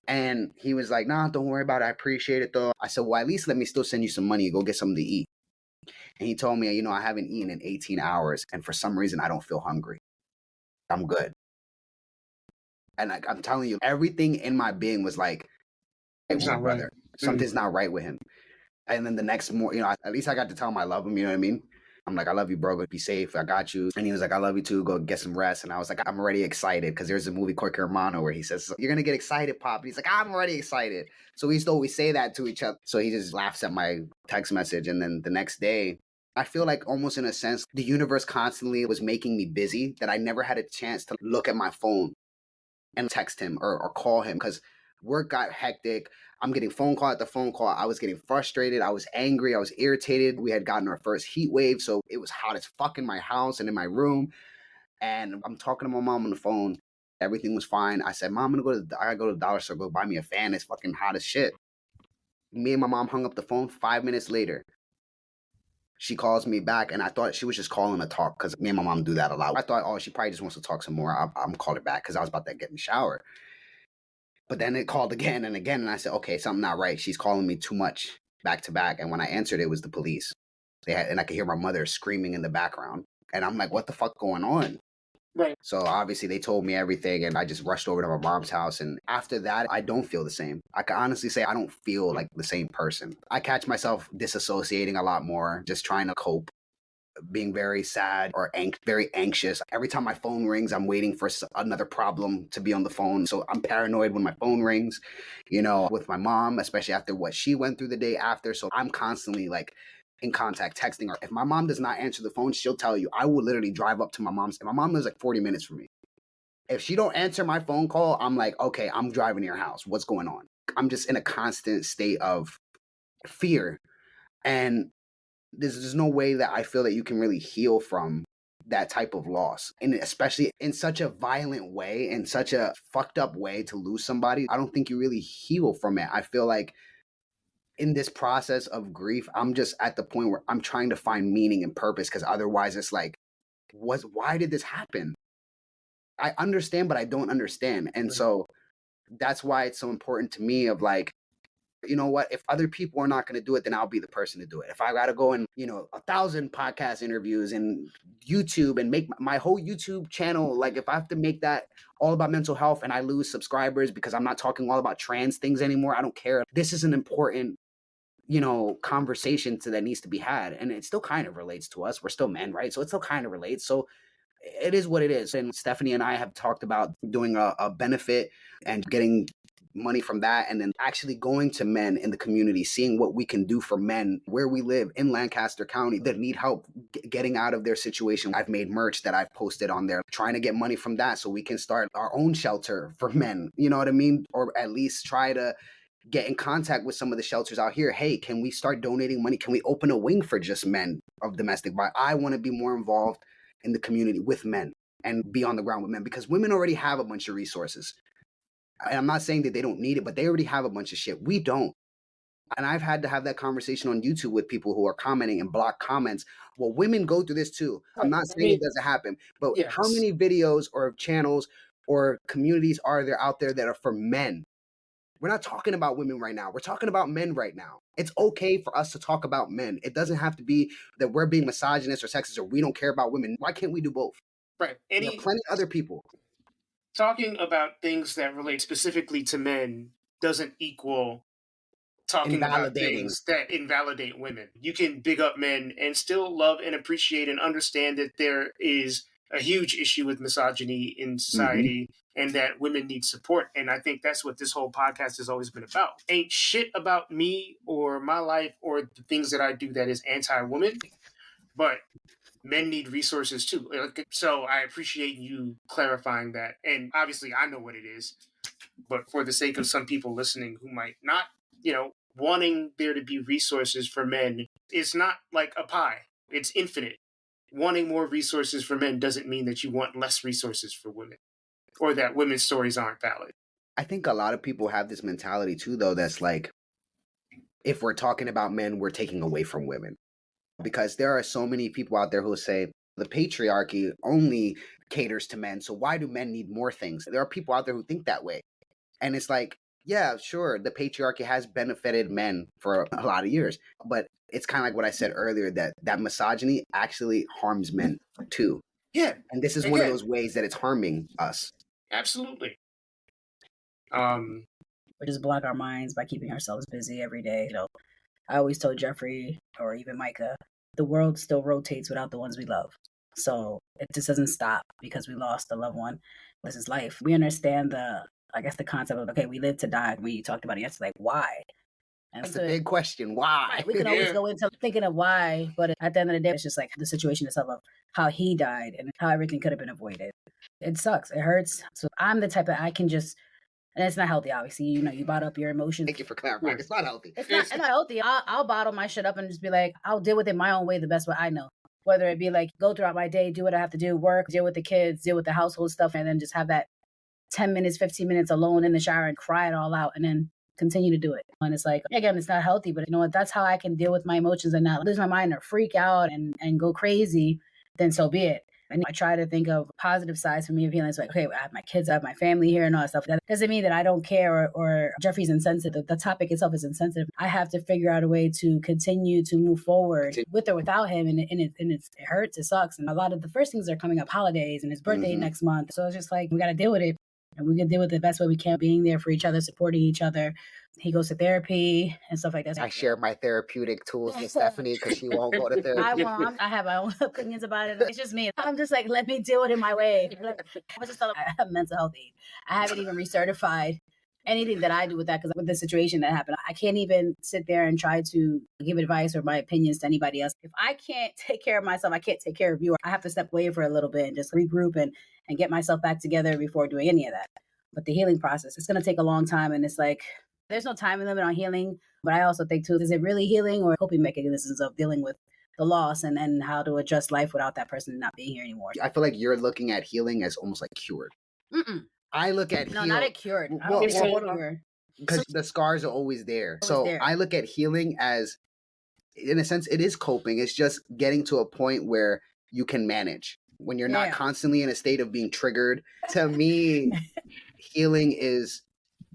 And he was like, nah, don't worry about it. I appreciate it, though. I said, well, at least let me still send you some money. Go get something to eat. And he told me, you know, I haven't eaten in 18 hours. And for some reason, I don't feel hungry. I'm good. And I'm telling you, everything in my being was like, hey, my brother, right. Something's not right with him. And then the next morning, you know, at least I got to tell him I love him. You know what I mean? I'm like, I love you, bro. But be safe. I got you. And he was like, I love you too. Go get some rest. And I was like, I'm already excited because there's a movie called Hermano where he says, you're going to get excited, Pop. And he's like, I'm already excited. So we used to always say that to each other. So he just laughs at my text message. And then the next day, I feel like almost in a sense, the universe constantly was making me busy that I never had a chance to look at my phone and text him or call him because work got hectic. I'm getting phone call after phone call. I was getting frustrated. I was angry. I was irritated. We had gotten our first heat wave. So it was hot as fuck in my house and in my room. And I'm talking to my mom on the phone. Everything was fine. I said, Mom, I gotta go to the dollar store, go buy me a fan. It's fucking hot as shit. Me and my mom hung up the phone. 5 minutes later, she calls me back, and I thought she was just calling to talk because me and my mom do that a lot. I thought, oh, she probably just wants to talk some more. I'm call her back because I was about to get in the shower. But then it called again and again, and I said, okay, something not right. She's calling me too much back to back. And when I answered, it was the police. And I could hear my mother screaming in the background. And I'm like, what the fuck going on? Right. So obviously they told me everything, and I just rushed over to my mom's house. And after that, I don't feel the same. I can honestly say I don't feel like the same person. I catch myself disassociating a lot more, just trying to cope, being very sad or very anxious. Every time my phone rings, I'm waiting for another problem to be on the phone. So I'm paranoid when my phone rings, with my mom, especially after what she went through the day after. So I'm constantly like in contact, texting her. If my mom does not answer the phone, she'll tell you. I will literally drive up to my mom's. And my mom lives like 40 minutes from me. If she don't answer my phone call, I'm like, okay, I'm driving to your house. What's going on? I'm just in a constant state of fear. And there's no way that I feel that you can really heal from that type of loss. And especially in such a violent way, in such a fucked up way to lose somebody, I don't think you really heal from it. I feel like in this process of grief, I'm just at the point where I'm trying to find meaning and purpose because otherwise it's like, why did this happen? I understand, but I don't understand. And so that's why it's so important to me of like, you know what, if other people are not going to do it, then I'll be the person to do it. If I got to go in, 1,000 podcast interviews and YouTube and make my whole YouTube channel, like if I have to make that all about mental health and I lose subscribers because I'm not talking all about trans things anymore, I don't care. This is an important, conversation that needs to be had. And it still kind of relates to us. We're still men, right? So it still kind of relates. So it is what it is. And Stephanie and I have talked about doing a benefit and getting money from that, and then actually going to men in the community, seeing what we can do for men where we live in Lancaster County that need help getting out of their situation. I've made merch that I've posted on there, trying to get money from that so we can start our own shelter for men, you know what I mean? Or at least try to get in contact with some of the shelters out here. Hey, can we start donating money? Can we open a wing for just men of domestic violence? I want to be more involved in the community with men and be on the ground with men because women already have a bunch of resources. And I'm not saying that they don't need it, but they already have a bunch of shit. We don't. And I've had to have that conversation on YouTube with people who are commenting and block comments. Well, women go through this too. I'm not saying it doesn't happen, but how many videos or channels or communities are there out there that are for men? We're not talking about women right now. We're talking about men right now. It's okay for us to talk about men. It doesn't have to be that we're being misogynist or sexist or we don't care about women. Why can't we do both? Right. There are plenty of other people. Talking about things that relate specifically to men doesn't equal talking about things that invalidate women. You can big up men and still love and appreciate and understand that there is a huge issue with misogyny in society and that women need support. And I think that's what this whole podcast has always been about. Ain't shit about me or my life or the things that I do that is anti-woman, but men need resources too. So I appreciate you clarifying that. And obviously I know what it is, but for the sake of some people listening who might not, wanting there to be resources for men is not like a pie. It's infinite. Wanting more resources for men doesn't mean that you want less resources for women or that women's stories aren't valid. I think a lot of people have this mentality too, though, that's like, if we're talking about men, we're taking away from women. Because there are so many people out there who say the patriarchy only caters to men. So why do men need more things? There are people out there who think that way. And it's like, yeah, sure, the patriarchy has benefited men for a lot of years. But it's kind of like what I said earlier, that misogyny actually harms men too. Yeah. And this is one of those ways that it's harming us. Absolutely. We just block our minds by keeping ourselves busy every day. I always told Jeffrey or even Micah, the world still rotates without the ones we love. So it just doesn't stop because we lost a loved one. This is life. We understand the concept of, okay, we live to die. We talked about it yesterday. Like, why? And That's the big question. Why? Right, we can always go into thinking of why, but at the end of the day, it's just like the situation itself of how he died and how everything could have been avoided. It sucks. It hurts. So I'm the type of, I can just, and it's not healthy, obviously. You brought up your emotions. Thank you for clarifying. It's not healthy. It's not healthy. I'll bottle my shit up and just be like, I'll deal with it my own way, the best way I know. Whether it be like, go throughout my day, do what I have to do, work, deal with the kids, deal with the household stuff, and then just have that 10 minutes, 15 minutes alone in the shower and cry it all out and then continue to do it. And it's like, again, it's not healthy, but you know what? That's how I can deal with my emotions and not lose my mind or freak out and go crazy. Then so be it. And I try to think of positive sides for me of feeling. It's like, okay, I have my kids, I have my family here and all that stuff. That doesn't mean that I don't care or Jeffrey's insensitive. The topic itself is insensitive. I have to figure out a way to continue to move forward with or without him. And it hurts, it sucks. And a lot of the first things are coming up, holidays and his birthday next month. So it's just like, we got to deal with it. And we can deal with it the best way we can, being there for each other, supporting each other. He goes to therapy and stuff like that. I share my therapeutic tools with Stephanie because she won't go to therapy. I have my own opinions about it. It's just me. I'm just like, let me do it in my way. I was just telling I have mental health aid. I haven't even recertified anything that I do with that because with the situation that happened, I can't even sit there and try to give advice or my opinions to anybody else. If I can't take care of myself, I can't take care of you. I have to step away for a little bit and just regroup and get myself back together before doing any of that. But the healing process, it's going to take a long time. And it's like, there's no time limit on healing. But I also think, too, is it really healing or coping mechanisms of dealing with the loss and how to adjust life without that person not being here anymore? I feel like you're looking at healing as almost like cured. I look at No, not at cured. I don't say cured. Because the scars are always there. I look at healing as, in a sense, it is coping. It's just getting to a point where you can manage. When you're not constantly in a state of being triggered. To me, healing is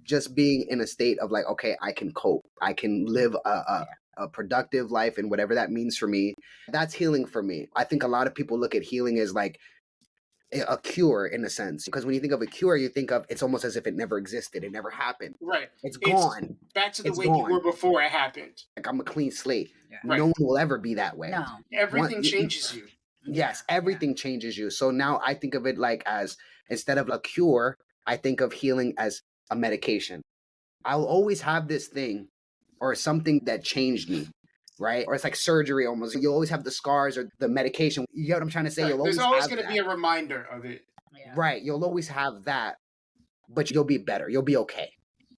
just being in a state of like, okay, I can cope. I can live a productive life and whatever that means for me. That's healing for me. I think a lot of people look at healing as like a cure in a sense. Because when you think of a cure, you think of it's almost as if it never existed. It never happened. Right. It's gone. Back to the way you were before it happened. Like I'm a clean slate. Yeah. Right. No one will ever be that way. No. Everything changes you. Yes, everything changes you. So now I think of it like as, instead of a cure, I think of healing as a medication. I'll always have this thing or something that changed me, right? Or it's like surgery almost. You always have the scars or the medication. You get what I'm trying to say? Right. There's always going to that. be a reminder of it. Yeah. Right. You'll always have that, but you'll be better. You'll be okay.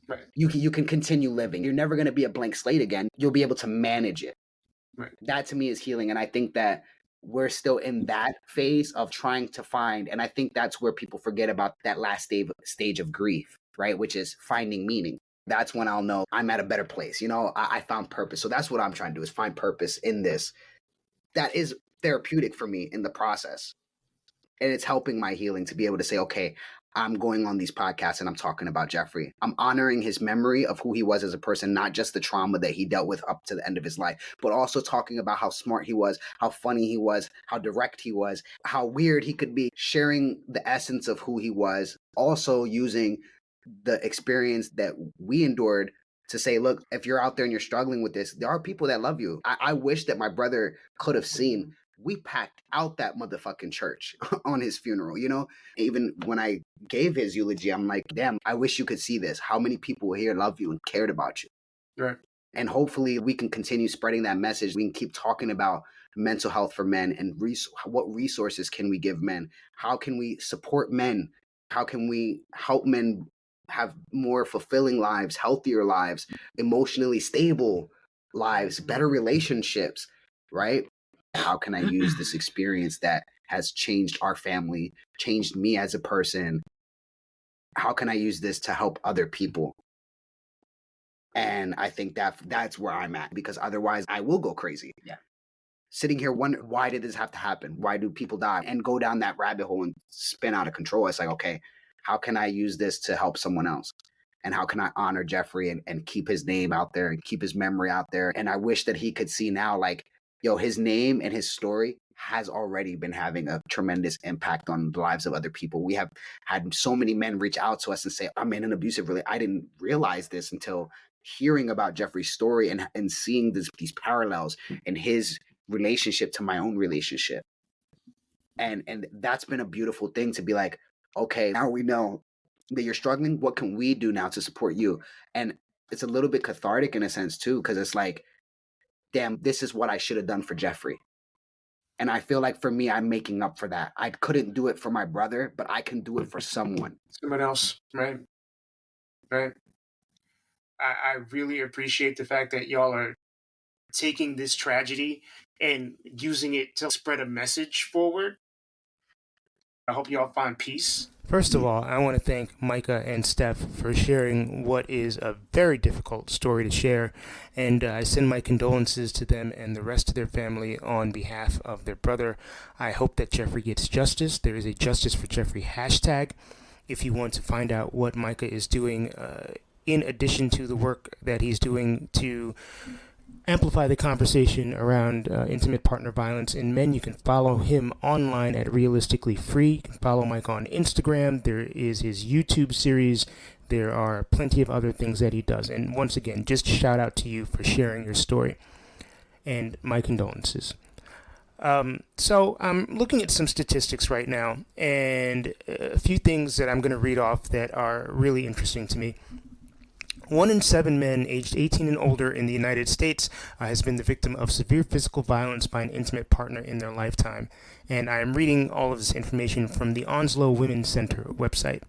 Right. You can continue living. You're never going to be a blank slate again. You'll be able to manage it. Right. That to me is healing. And I think that we're still in that phase of trying to find, and I think that's where people forget about that last stage of grief, right? Which is finding meaning. That's when I'll know I'm at a better place. You know, I found purpose. So that's what I'm trying to do, is find purpose in this. That is therapeutic for me in the process. And it's helping my healing to be able to say, okay, I'm going on these podcasts and I'm talking about Jeffrey. I'm honoring his memory of who he was as a person, not just the trauma that he dealt with up to the end of his life, but also talking about how smart he was, how funny he was, how direct he was, how weird he could be, sharing the essence of who he was, also using the experience that we endured to say, look, if you're out there and you're struggling with this, there are people that love you. I wish that my brother could have seen. We packed out that motherfucking church on his funeral, you know? Even when I gave his eulogy, I'm like, damn, I wish you could see this. How many people here love you and cared about you? Right. And hopefully we can continue spreading that message. We can keep talking about mental health for men and what resources can we give men? How can we support men? How can we help men have more fulfilling lives, healthier lives, emotionally stable lives, better relationships, right? How can I use this experience that has changed our family, changed me as a person? How can I use this to help other people? And I think that's where I'm at, because otherwise I will go crazy. Yeah. Sitting here wondering, why did this have to happen? Why do people die? And go down that rabbit hole and spin out of control. It's like, okay, how can I use this to help someone else? And how can I honor Jeffrey and keep his name out there and keep his memory out there? And I wish that he could see now, like, yo, his name and his story has already been having a tremendous impact on the lives of other people. We have had so many men reach out to us and say, I'm in an abusive relationship. I didn't realize this until hearing about Jeffrey's story and seeing these parallels in his relationship to my own relationship. And that's been a beautiful thing to be like, okay, now we know that you're struggling. What can we do now to support you? And it's a little bit cathartic in a sense too, because it's like, damn, this is what I should have done for Jeffrey. And I feel like for me, I'm making up for that. I couldn't do it for my brother, but I can do it for someone. Someone else, right? Right. I really appreciate the fact that y'all are taking this tragedy and using it to spread a message forward. I hope y'all find peace. First of all, I want to thank Micah and Steph for sharing what is a very difficult story to share, and I send my condolences to them and the rest of their family on behalf of their brother. I hope that Jeffrey gets justice. There is a Justice for Jeffrey hashtag if you want to find out what Micah is doing in addition to the work that he's doing to amplify the conversation around intimate partner violence in men. You can follow him online at Realistically Free. You can follow Mike on Instagram. There is his YouTube series. There are plenty of other things that he does. And once again, just shout out to you for sharing your story. And my condolences. So I'm looking at some statistics right now, and a few things that I'm going to read off that are really interesting to me. 1 in 7 men aged 18 and older in the United States has been the victim of severe physical violence by an intimate partner in their lifetime. And I am reading all of this information from the Onslow Women's Center website.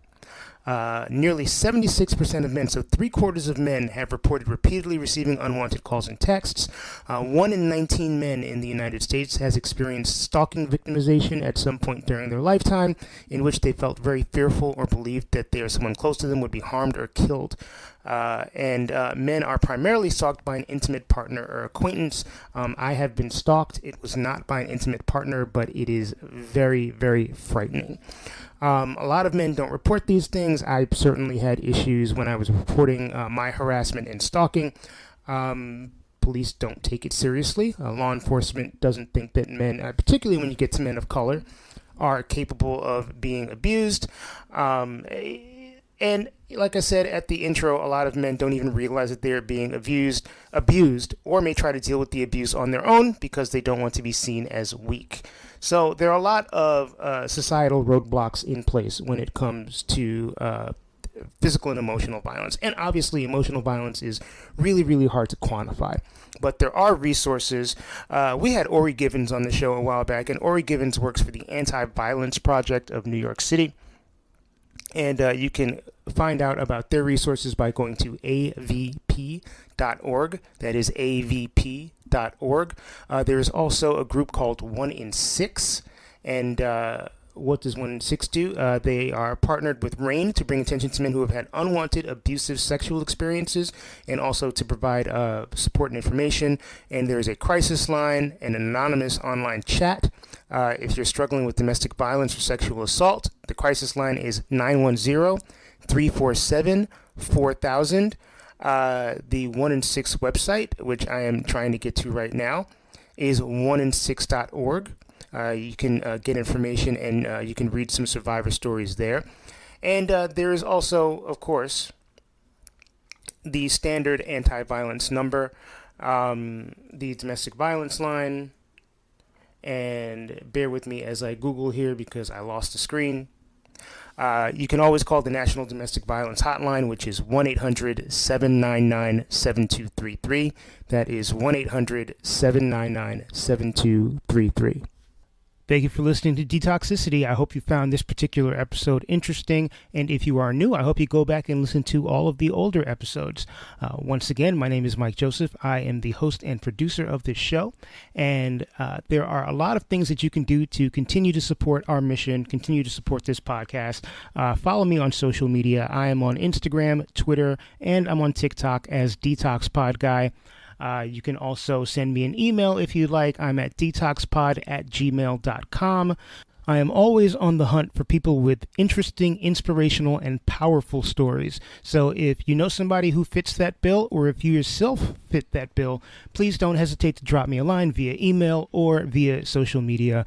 Nearly 76% of men, so 3/4 of men, have reported repeatedly receiving unwanted calls and texts. 1 in 19 men in the United States has experienced stalking victimization at some point during their lifetime, in which they felt very fearful or believed that they or someone close to them would be harmed or killed. And men are primarily stalked by an intimate partner or acquaintance. I have been stalked. It was not by an intimate partner, but it is very, very frightening. A lot of men don't report these things. I certainly had issues when I was reporting my harassment and stalking. Police don't take it seriously. Law enforcement doesn't think that men, particularly when you get to men of color, are capable of being abused. And like I said at the intro, a lot of men don't even realize that they're being abused, or may try to deal with the abuse on their own because they don't want to be seen as weak. So there are a lot of societal roadblocks in place when it comes to physical and emotional violence. And obviously emotional violence is really, really hard to quantify. But there are resources. We had Ori Givens on the show a while back, and Ori Givens works for the Anti-Violence Project of New York City. And you can find out about their resources by going to avp.org. That is avp.org. There is also a group called 1 in 6. And what does 1 in 6 do? They are partnered with RAIN to bring attention to men who have had unwanted abusive sexual experiences, and also to provide support and information. And there is a crisis line and an anonymous online chat. If you're struggling with domestic violence or sexual assault, the crisis line is 910-347-4000. The 1 in 6 website, which I am trying to get to right now, is 1in6.org. You can get information, and you can read some survivor stories there. And there is also, of course, the standard anti-violence number, the domestic violence line. And bear with me as I Google here because I lost the screen. You can always call the National Domestic Violence Hotline, which is 1-800-799-7233. That is 1-800-799-7233. Thank you for listening to Detoxicity. I hope you found this particular episode interesting. And if you are new, I hope you go back and listen to all of the older episodes. Once again, my name is Mike Joseph. I am the host and producer of this show. And there are a lot of things that you can do to continue to support our mission, continue to support this podcast. Follow me on social media. I am on Instagram, Twitter, and I'm on TikTok as DetoxPod Guy. You can also send me an email if you'd like. I'm at detoxpod@gmail.com. I am always on the hunt for people with interesting, inspirational, and powerful stories. So if you know somebody who fits that bill, or if you yourself fit that bill, please don't hesitate to drop me a line via email or via social media.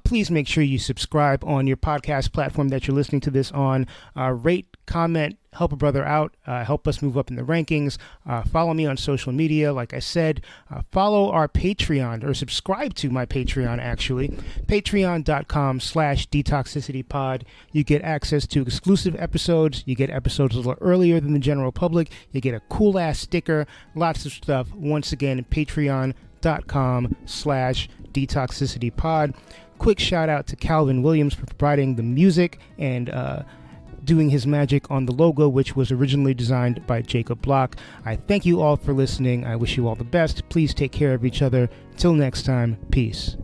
Please make sure you subscribe on your podcast platform that you're listening to this on. Rate, comment, help a brother out, help us move up in the rankings. Follow me on social media. Like I said, follow our Patreon, or subscribe to my Patreon, actually. Patreon.com/detoxicitypod. You get access to exclusive episodes. You get episodes a little earlier than the general public. You get a cool ass sticker, lots of stuff. Once again, patreon.com/detoxicitypod. Quick shout out to Calvin Williams for providing the music and doing his magic on the logo, which was originally designed by Jacob Block. I thank you all for listening. I wish you all the best. Please take care of each other. Till next time, peace.